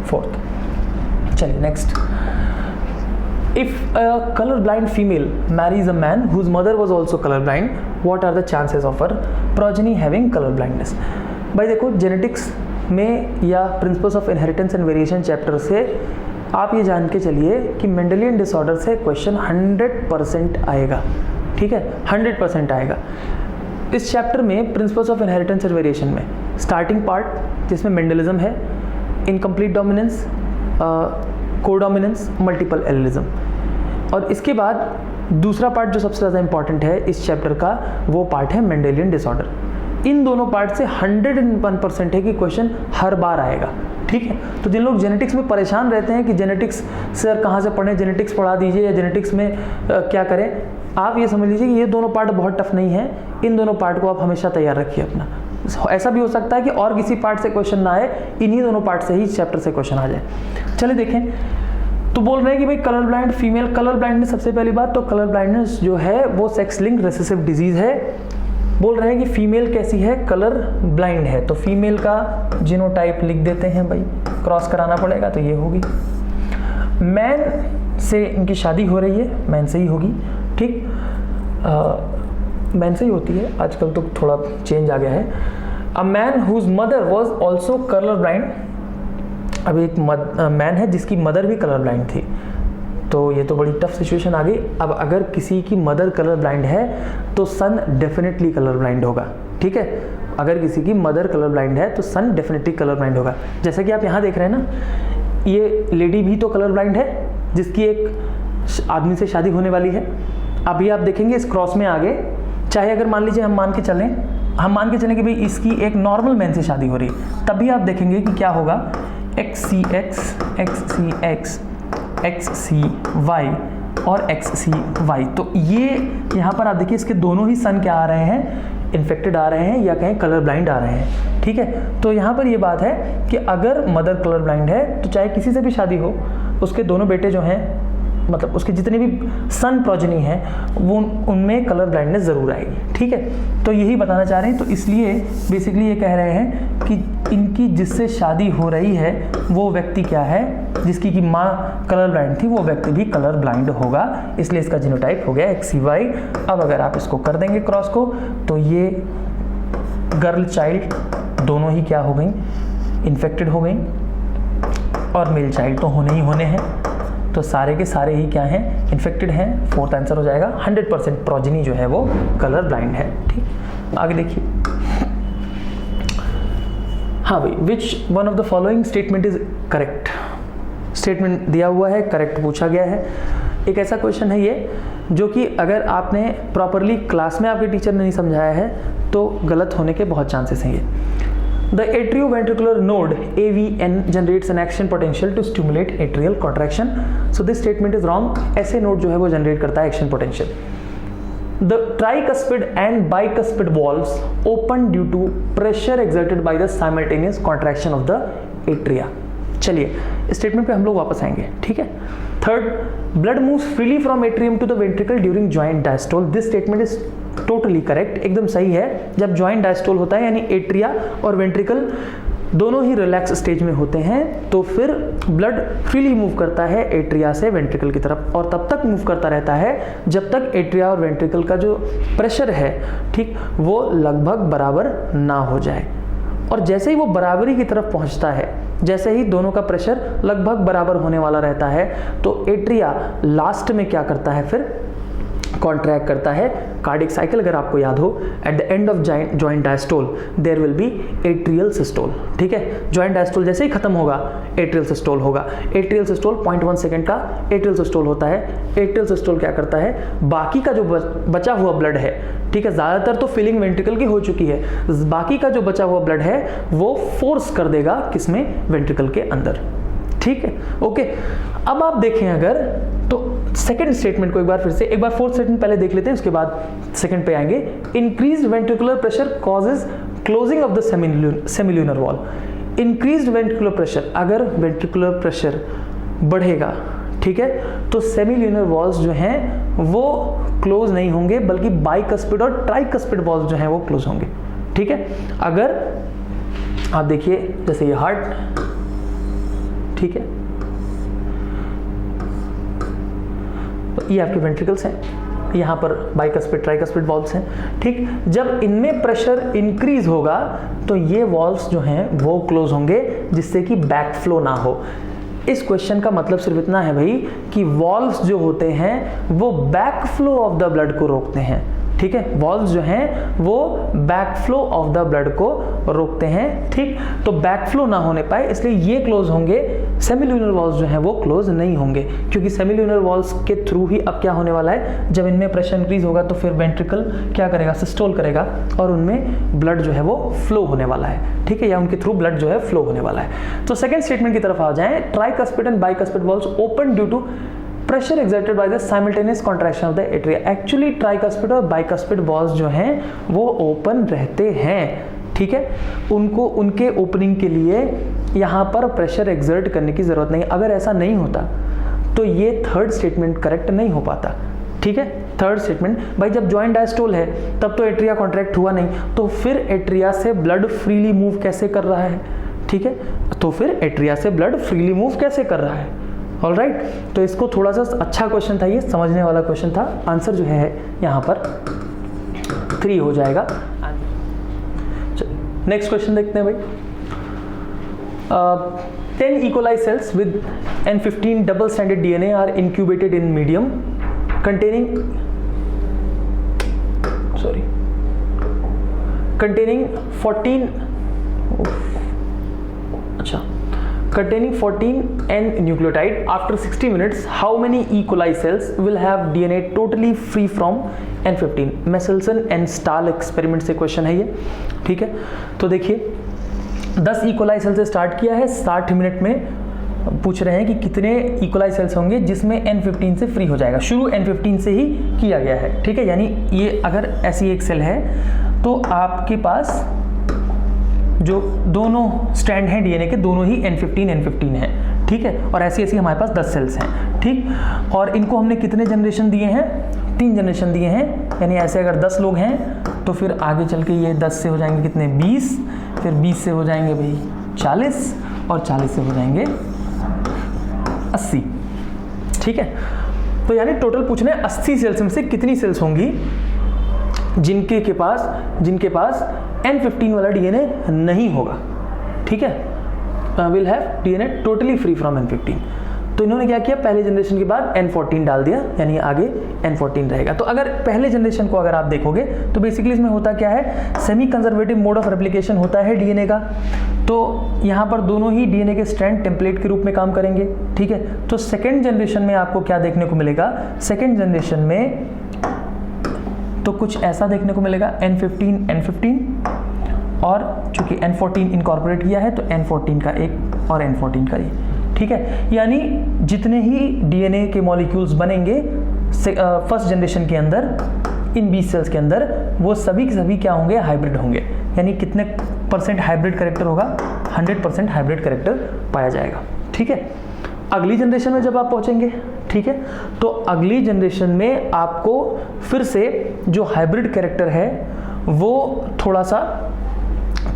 Speaker 1: fourth. चलिए next. If a colour blind female marries a man whose mother was also colour blind, what are the chances of her progeny having colour blindness. भाई देखो, genetics में या principles of inheritance and variation chapter से आप ये जान के चलिए कि मेंडेलियन डिसऑर्डर से क्वेश्चन 100% आएगा, ठीक है, 100% आएगा। इस चैप्टर में principles of inheritance and variation में स्टार्टिंग पार्ट जिसमें मेंडलिज्म है, incomplete dominance, codominance, multiple allelism, और इसके बाद दूसरा पार्ट जो सबसे ज़्यादा इंपॉर्टेंट है इस चैप्टर का, वो पार्ट है मेंडेलियन डिसऑर्डर। इन दोनों पार्ट से 101% है कि क्वेश्चन हर बार आएगा, ठीक है। तो जिन लोग जेनेटिक्स में परेशान रहते हैं कि जेनेटिक्स सर कहाँ से पढ़ें, जेनेटिक्स पढ़ा दीजिए या जेनेटिक्स में क्या करें, आप ये समझ लीजिए कि ये दोनों पार्ट बहुत टफ नहीं है, इन दोनों पार्ट को आप हमेशा तैयार रखिए अपना। ऐसा भी हो सकता है कि और किसी पार्ट से क्वेश्चन ना आए, इन्हीं दोनों पार्ट से ही चैप्टर से क्वेश्चन आ जाए। चलिए देखें, तो बोल रहे हैं कि भाई colour blind female, colour blindness सबसे पहली बात तो कलर ब्लाइंडनेस जो है वो सेक्स लिंक्ड रिसेसिव डिजीज है। बोल रहे हैं कि फीमेल कैसी है, कलर ब्लाइंड है, तो फीमेल का जीनोटाइप लिख देते हैं भाई, क्रॉस कराना पड़ेगा तो ये होगी। मैन से इनकी शादी हो रही है, मैन से ही होगी, ठीक, मैन से ही होती है, आजकल तो थोड़ा चेंज आ गया है। A man whose mother was also colour blind, अब एक मैन है जिसकी मदर भी कलर ब्लाइंड थी, तो ये तो बड़ी टफ सिचुएशन आ गई। अब अगर किसी की मदर कलर ब्लाइंड है तो सन डेफिनेटली कलर ब्लाइंड होगा, ठीक है। अगर किसी की मदर कलर ब्लाइंड है तो सन डेफिनेटली कलर ब्लाइंड होगा। जैसा कि आप यहाँ देख रहे हैं ना, ये लेडी भी तो कलर ब्लाइंड है जिसकी एक आदमी से शादी होने वाली है। अभी आप देखेंगे इस क्रॉस में आगे, चाहे अगर मान लीजिए हम मान के चलें कि भाई इसकी एक नॉर्मल मैन से शादी हो रही है, तभी आप देखेंगे कि क्या होगा, XCX, XCX, XCY और XCY। तो ये यहाँ पर आप देखिए इसके दोनों ही सन क्या आ रहे हैं, इन्फेक्टेड आ रहे हैं या कहीं कलर ब्लाइंड आ रहे हैं, ठीक है। तो यहाँ पर ये बात है कि अगर मदर कलर ब्लाइंड है तो चाहे किसी से भी शादी हो, उसके दोनों बेटे जो हैं, मतलब उसके जितने भी सन प्रोजेनी हैं वो उनमें कलर ब्लाइंडनेस ज़रूर आएगी, ठीक है। तो यही बताना चाह रहे हैं, तो इसलिए बेसिकली ये कह रहे हैं कि इनकी जिससे शादी हो रही है वो व्यक्ति क्या है, जिसकी की माँ कलर ब्लाइंड थी वो व्यक्ति भी कलर ब्लाइंड होगा, इसलिए इसका जीनोटाइप हो गया XCY। अब अगर आप इसको कर देंगे क्रॉस को, तो ये गर्ल चाइल्ड दोनों ही क्या हो गई, इन्फेक्टेड हो गई, और मेल चाइल्ड तो होने ही होने हैं, तो सारे के सारे ही क्या हैं, इन्फेक्टेड हैं। फोर्थ आंसर हो जाएगा 100% प्रोजेनी जो है वो कलर ब्लाइंड है, ठीक। आगे देखिए, हाँ भाई, विच one of the following statement is correct, statement दिया हुआ है, करेक्ट पूछा गया है। एक ऐसा क्वेश्चन है ये जो कि अगर आपने प्रॉपरली क्लास में आपके टीचर ने नहीं समझाया है तो गलत होने के बहुत चांसेस हैं। ये The atrioventricular node AVN generates an action potential to stimulate atrial contraction. So this statement is wrong. ऐसे नोड जो है वो जनरेट करता है action potential. The tricuspid and bicuspid valves open due to pressure exerted by the simultaneous contraction of the atria. चलिए statement पे हम लोग वापस आएंगे, ठीक है। Third, blood moves freely from atrium to the ventricle during joint diastole. This statement is totally correct, एकदम सही है। जब जॉइंट डायस्टोल होता है यानी एट्रिया और वेंट्रिकल दोनों ही रिलैक्स स्टेज में होते हैं, तो फिर ब्लड फ्रीली मूव करता है एट्रिया से वेंट्रिकल की तरफ, और तब तक मूव करता रहता है जब तक एट्रिया और वेंट्रिकल का जो प्रेशर है, ठीक, वो लगभग बराबर ना हो जाए। और जैसे ही वो बराबरी की तरफ पहुंचता है, जैसे ही दोनों का प्रेशर लगभग बराबर होने वाला रहता है, तो एट्रिया लास्ट में क्या करता है, फिर कॉन्ट्रैक्ट करता है। कार्डिक साइकिल अगर आपको याद हो, at the end of joint diastole there will be atrial systole, ठीक है। जॉइंट डायस्टोल जैसे ही खत्म होगा एट्रियल सिस्टोल होगा। एट्रियल सिस्टोल 0.1 सेकंड का एट्रियल सिस्टोल होता है। एट्रियल सिस्टोल क्या करता है, बाकी का जो बचा हुआ ब्लड है, ठीक है, ज़्यादातर तो फिलिंग वेंट्रिकल की हो चुकी है, बाकी का जो बचा हुआ ब्लड है वो फोर्स कर देगा किसमें, वेंट्रिकल के अंदर, ठीक है, ओके। अब आप देखें अगर तो सेकंड स्टेटमेंट को एक बार फोर्थ स्टेटमेंट पहले देख लेते हैं, उसके बाद सेकंड पे आएंगे। Increased ventricular pressure causes closing of the semilunar valve. Increased ventricular pressure, अगर वेंट्रिकुलर प्रेशर बढ़ेगा, ठीक है, तो सेमिल्यूनर वॉल्स जो हैं वो क्लोज नहीं होंगे, बल्कि बाइकस्पिड और ट्राइकस्पिड वॉल्स जो हैं वो क्लोज होंगे, ठीक है। अगर आप देखिए जैसे ये हार्ट, ठीक है, तो ये आपके वेंट्रिकल्स हैं, यहाँ पर बाइकस्पिड ट्राइकस्पिड वॉल्व्स हैं, ठीक। जब इनमें प्रेशर इंक्रीज होगा तो ये वॉल्व्स जो हैं वो क्लोज होंगे, जिससे कि बैक फ्लो ना हो। इस क्वेश्चन का मतलब सिर्फ इतना है भाई कि वॉल्व्स जो होते हैं वो back flow of the blood को रोकते हैं, ठीक है। वॉल्व्स जो हैं वो back flow of the blood को रोकते हैं, ठीक। तो बैक फ्लो ना होने पाए इसलिए ये क्लोज होंगे, सेमिल्यूनर वॉल्व्स जो हैं वो क्लोज नहीं होंगे, क्योंकि सेमिल्यूनर वॉल्व्स के थ्रू ही अब क्या होने वाला है, जब इनमें प्रेशर इंक्रीज होगा तो फिर वेंट्रिकल क्या करेगा, सिस्टोल करेगा, और उनमें ब्लड जो है वो फ्लो होने वाला है, ठीक है, या उनके थ्रू ब्लड जो है फ्लो होने वाला है। तो सेकंड स्टेटमेंट की तरफ आ जाएं, tricuspid and bicuspid valves open due to pressure exerted by the simultaneous contraction of the atria. Actually tricuspid और बाइकस्पिड वॉल्स जो हैं वो ओपन रहते हैं, ठीक है, उनको उनके ओपनिंग के लिए यहाँ पर प्रेशर एक्सर्ट करने की ज़रूरत नहीं। अगर ऐसा नहीं होता तो ये थर्ड स्टेटमेंट करेक्ट नहीं हो पाता, ठीक है। थर्ड स्टेटमेंट, भाई जब जॉइंट डायस्टोल है तब तो एट्रिया कॉन्ट्रैक्ट हुआ नहीं, तो फिर एट्रिया से ब्लड फ्रीली मूव कैसे कर रहा है, ठीक है, तो फिर एट्रिया से ब्लड फ्रीली मूव कैसे कर रहा है। ऑलराइट, तो इसको थोड़ा सा अच्छा क्वेश्चन था, ये समझने वाला क्वेश्चन था। आंसर जो है यहाँ पर 3 हो जाएगा। नेक्स्ट क्वेश्चन देखते हैं भाई। 10 E. coli cells with N15 double stranded DNA are incubated in medium containing 14 N nucleotide. After 60 minutes, how many E. coli cells will have DNA totally free from N15? Meselson and stall experiment से question है ये, ठीक है। तो देखिए 10 E. coli cell से start किया है, 60 मिनट में पूछ रहे हैं कि कितने E. coli सेल्स होंगे जिसमें N15 से फ्री हो जाएगा। शुरू N15 से ही किया गया है, ठीक है, यानी ये अगर ऐसी एक सेल है तो आपके पास जो दोनों स्ट्रैंड हैं डीएनए के, दोनों ही N15 है, ठीक है, और ऐसी ऐसी हमारे पास 10 सेल्स हैं, ठीक। और इनको हमने कितने जनरेशन दिए हैं, 3 जनरेशन दिए हैं, यानी ऐसे अगर 10 लोग हैं तो फिर आगे चल के ये 10 से हो जाएंगे कितने, 20, फिर 20 से हो जाएंगे भाई 40, और 40 से हो जाएंगे 80, ठीक है। तो यानी टोटल पूछने 80 सेल्स में से कितनी सेल्स होंगी जिनके पास N15 वाला डीएनए नहीं होगा, ठीक है, will have DNA totally free from N15। तो इन्होंने क्या किया, पहले जनरेशन के बाद N14 डाल दिया, यानी आगे N14 रहेगा। तो अगर पहले जनरेशन को अगर आप देखोगे तो बेसिकली इसमें होता क्या है, semi conservative mode of replication होता है डीएनए का। तो यहाँ पर दोनों ही डीएनए के स्ट्रैंड टेम्पलेट के रूप में काम करेंगे, ठीक है। तो सेकेंड जनरेशन में आपको क्या देखने को मिलेगा, सेकेंड जनरेशन में तो कुछ ऐसा देखने को मिलेगा, N15 और चूंकि N14 इनकॉर्पोरेट किया है तो N14 का एक और N14 का ये, ठीक है। यानी जितने ही डीएनए के मॉलिक्यूल्स बनेंगे फर्स्ट जनरेशन के अंदर इन 20 सेल्स के अंदर, वो सभी के सभी क्या होंगे, हाइब्रिड होंगे। यानी कितने % हाइब्रिड कैरेक्टर होगा, 100% हाइब्रिड कैरेक्टर पाया जाएगा, ठीक है। अगली जनरेशन में जब आप पहुंचेंगे, ठीक है, तो अगली जनरेशन में आपको फिर से जो हाइब्रिड कैरेक्टर है वो थोड़ा सा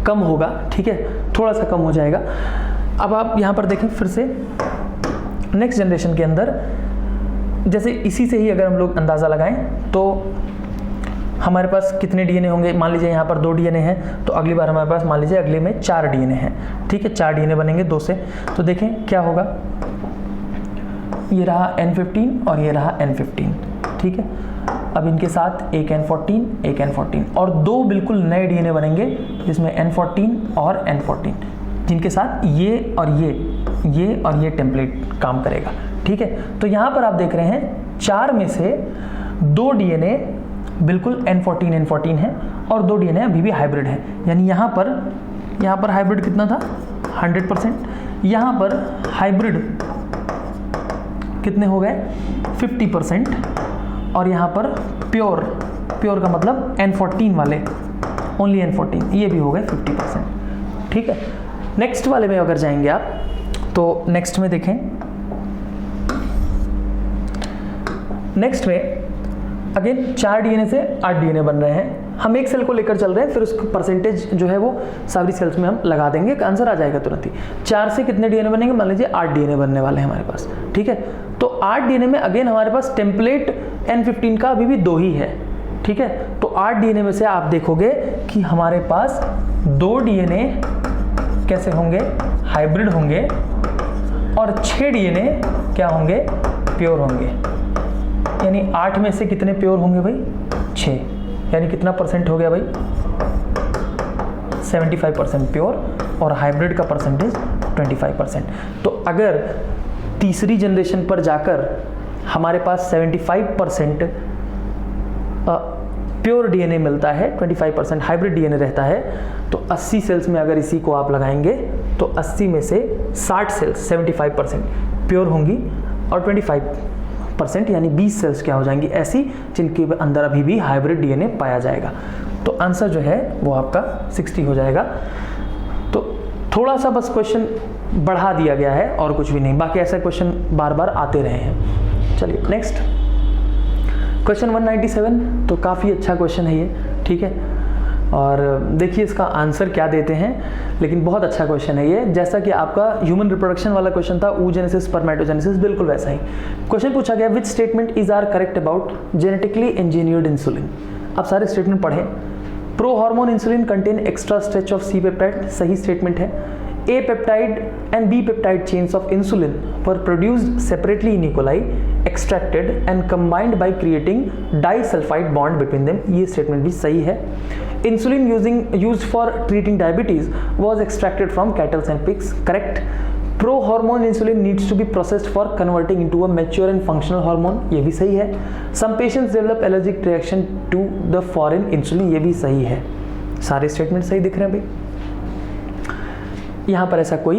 Speaker 1: कम होगा, ठीक है, थोड़ा सा कम हो जाएगा। अब आप यहाँ पर देखें फिर से नेक्स्ट जनरेशन के अंदर, जैसे इसी से ही अगर हम लोग अंदाज़ा लगाएं तो हमारे पास कितने डीएनए होंगे, मान लीजिए यहाँ पर 2 डीएनए हैं, तो अगली बार हमारे पास मान लीजिए अगले में 4 डीएनए हैं, ठीक है, 4 डीएनए बनेंगे 2 से। तो देखें क्या होगा, ये रहा N15 और ये रहा N15, ठीक है। अब इनके साथ एक N14 और 2 बिल्कुल नए डीएनए बनेंगे जिसमें N14 और N14, जिनके साथ ये और ये टेम्पलेट काम करेगा, ठीक है। तो यहाँ पर आप देख रहे हैं 4 में से 2 डीएनए बिल्कुल N14 है और 2 डीएनए अभी भी हाइब्रिड है। यानी यहाँ पर हाइब्रिड कितना था, 100%, यहाँ पर हाइब्रिड कितने हो गए, 50%, और यहाँ पर प्योर का मतलब N14 वाले, ओनली N14, ये भी हो गए 50%, ठीक है। नेक्स्ट वाले में अगर जाएंगे आप तो नेक्स्ट में देखें, नेक्स्ट में अगेन 4 डीएनए से 8 डीएनए बन रहे हैं। हम एक सेल को लेकर चल रहे हैं, फिर उसका परसेंटेज जो है वो सारी सेल्स में हम लगा देंगे, आंसर आ जाएगा तुरंत ही। 4 से कितने डीएनए बनेंगे, मान लीजिए 8 डीएनए बनने वाले हैं हमारे पास, ठीक है। तो 8 डीएनए में अगेन हमारे पास टेम्पलेट N15 का अभी भी 2 ही है, ठीक है। तो 8 डीएनए में से आप देखोगे कि हमारे पास 2 डीएनए कैसे होंगे, हाइब्रिड होंगे, और 6 डीएनए क्या होंगे, प्योर होंगे। यानी 8 में से कितने प्योर होंगे भाई, 6, यानी कितना परसेंट हो गया भाई, 75% प्योर, और हाइब्रिड का परसेंटेज 25%। तो अगर तीसरी जनरेशन पर जाकर हमारे पास 75% प्योर डीएनए मिलता है, 25% हाइब्रिड डीएनए रहता है, तो 80 सेल्स में अगर इसी को आप लगाएंगे तो 80 में से 60 सेल्स 75% प्योर होंगी और 25 20% यानी 20 सेल्स क्या हो जाएंगी ऐसी जिनके अंदर अभी भी हाइब्रिड डीएनए पाया जाएगा। तो आंसर जो है वो आपका 60 हो जाएगा। तो थोड़ा सा बस क्वेश्चन बढ़ा दिया गया है और कुछ भी नहीं, बाकी ऐसे क्वेश्चन बार बार आते रहे हैं। चलिए नेक्स्ट क्वेश्चन 197, तो काफ़ी अच्छा क्वेश्चन है ये, ठीक है। और देखिए इसका आंसर क्या देते हैं, लेकिन बहुत अच्छा क्वेश्चन है ये। जैसा कि आपका ह्यूमन रिप्रोडक्शन वाला क्वेश्चन था, oogenesis स्पर्मेटोजेनेसिस, बिल्कुल वैसा ही क्वेश्चन पूछा गया। Which statement is are correct about genetically engineered insulin. अब सारे स्टेटमेंट पढ़ें। Prohormone insulin contain extra stretch of C peptide, सही स्टेटमेंट है। A peptide and B peptide chains of insulin were produced separately in E. coli, extracted and combined by creating disulfide bond between them, ये statement भी सही है। Insulin used for treating diabetes was extracted from cattle and pigs, correct। Pro hormone insulin needs to be processed for converting into a mature and functional hormone, ये भी सही है। Some patients develop allergic reaction to the foreign insulin, ये भी सही है। सारे statement सही दिख रहे हैं भाई, यहाँ पर ऐसा कोई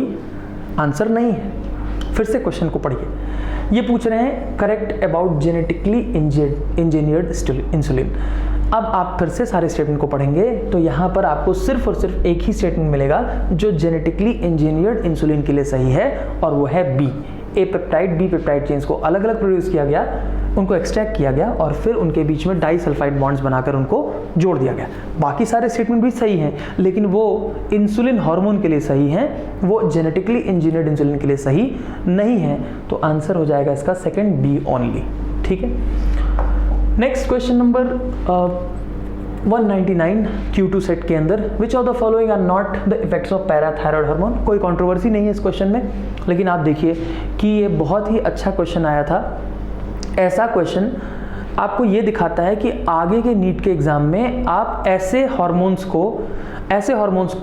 Speaker 1: आंसर नहीं है। फिर से क्वेश्चन को पढ़िए। ये पूछ रहे हैं correct about genetically engineered insulin. अब आप फिर से सारे स्टेटमेंट को पढ़ेंगे तो यहाँ पर आपको सिर्फ और सिर्फ एक ही स्टेटमेंट मिलेगा जो जेनेटिकली इंजीनियर्ड इंसुलिन के लिए सही है, और वो है बी। ए पेप्टाइड बी पेप्टाइड चेन्स को अलग अलग प्रोड्यूस किया गया, उनको एक्सट्रैक्ट किया गया और फिर उनके बीच में डाइसल्फाइड बॉन्ड्स बनाकर उनको जोड़ दिया गया। बाकी सारे स्टेटमेंट भी सही हैं, लेकिन वो इंसुलिन हार्मोन के लिए सही हैं, वो जेनेटिकली इंजीनियर्ड इंसुलिन के लिए सही नहीं है। तो आंसर हो जाएगा इसका सेकंड, बी ओनली, ठीक है। Next question number 199 Q2 set के अंदर, which of the following are not the effects of parathyroid hormone. कोई कंट्रोवर्सी नहीं है इस क्वेश्चन में, लेकिन आप देखिए कि ये बहुत ही अच्छा क्वेश्चन आया था। ऐसा क्वेश्चन आपको ये दिखाता है कि आगे के नीट के एग्जाम में आप ऐसे हार्मोन्स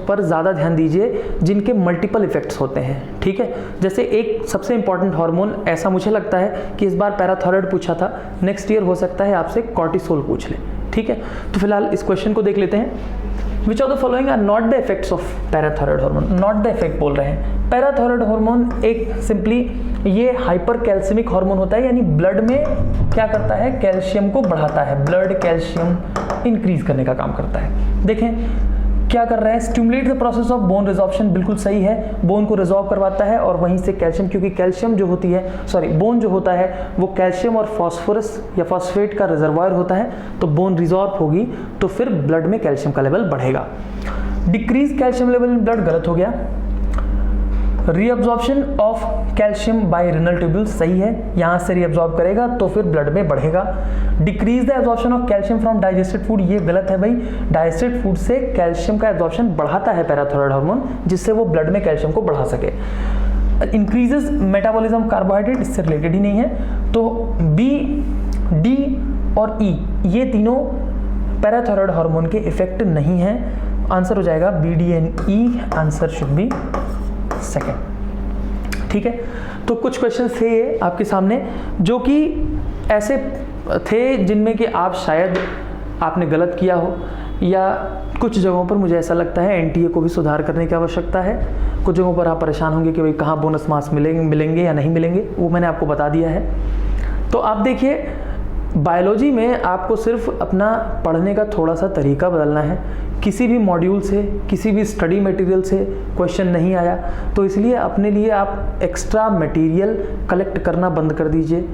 Speaker 1: पर ज़्यादा ध्यान दीजिए जिनके मल्टीपल इफेक्ट्स होते हैं, ठीक है। जैसे एक सबसे इंपॉर्टेंट हार्मोन, ऐसा मुझे लगता है कि इस बार पैराथायरॉयड पूछा था, नेक्स्ट ईयर हो सकता है आपसे कॉर्टिसोल पूछ ले, ठीक है। तो फिलहाल इस क्वेश्चन को देख लेते हैं। Which of the following are not the effects of parathyroid hormone. Not the effect बोल रहे हैं। पैराथायरॉयड हार्मोन एक सिंपली ये हाइपर कैल्सियमिक हार्मोन होता है, यानी ब्लड में क्या करता है, कैल्शियम को बढ़ाता है, ब्लड कैल्शियम इंक्रीज करने का काम करता है। देखें क्या कर रहा है, stimulate the process of bone resorption, बिल्कुल सही है। बोन को रिजॉर्व करवाता है और वहीं से कैल्शियम, क्योंकि कैल्शियम जो होती है, बोन जो होता है वो कैल्शियम और फास्फोरस या फॉस्फेट का रिजर्वायर होता है, तो बोन रिजॉर्व होगी तो फिर ब्लड में कैल्शियम का लेवल बढ़ेगा। Decrease calcium level in blood, गलत हो गया। Reabsorption of calcium by renal tubules, सही है, यहां से रीअब्जॉर्ब करेगा तो फिर ब्लड में बढ़ेगा। Decrease the absorption of calcium from digested food, ये गलत है भाई। डाइजेस्टेड फूड से कैल्शियम का एब्जॉर्प्शन बढ़ाता है पैराथायरॉयड हार्मोन, जिससे वो ब्लड में कैल्शियम को बढ़ा सके। इंक्रीजेस मेटाबॉलिज्म कार्बोहाइड्रेट, इससे रिलेटेड ही नहीं है। तो बी, डी और ई ये तीनों पैराथायरॉयड हार्मोन के इफेक्ट नहीं है। आंसर हो जाएगा B, D and E. Answer should be second, ठीक है। तो कुछ क्वेश्चन थे ये आपके सामने जो कि ऐसे थे जिनमें कि आप शायद आपने गलत किया हो, या कुछ जगहों पर मुझे ऐसा लगता है एनटीए को भी सुधार करने की आवश्यकता है। कुछ जगहों पर आप परेशान होंगे कि भाई कहाँ बोनस मार्क्स मिलेंगे या नहीं मिलेंगे, वो मैंने आपको बता दिया है। तो आप देखिए बायोलॉजी में आपको सिर्फ अपना पढ़ने का थोड़ा सा तरीका बदलना है। किसी भी मॉड्यूल से, किसी भी स्टडी मटेरियल से क्वेश्चन नहीं आया तो इसलिए अपने लिए आप एक्स्ट्रा मटेरियल कलेक्ट करना बंद कर दीजिए।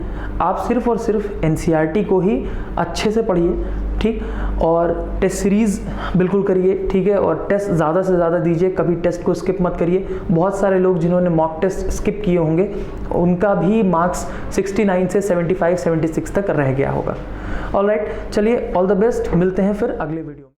Speaker 1: आप सिर्फ और सिर्फ एनसीईआरटी को ही अच्छे से पढ़िए, ठीक, और टेस्ट सीरीज़ बिल्कुल करिए, ठीक है, और टेस्ट ज़्यादा से ज़्यादा दीजिए, कभी टेस्ट को स्किप मत करिए। बहुत सारे लोग जिन्होंने मॉक टेस्ट स्किप किए होंगे उनका भी मार्क्स 69 से 75-76 तक रह गया होगा। ऑलराइट, चलिए ऑल द बेस्ट, मिलते हैं फिर अगले वीडियो में।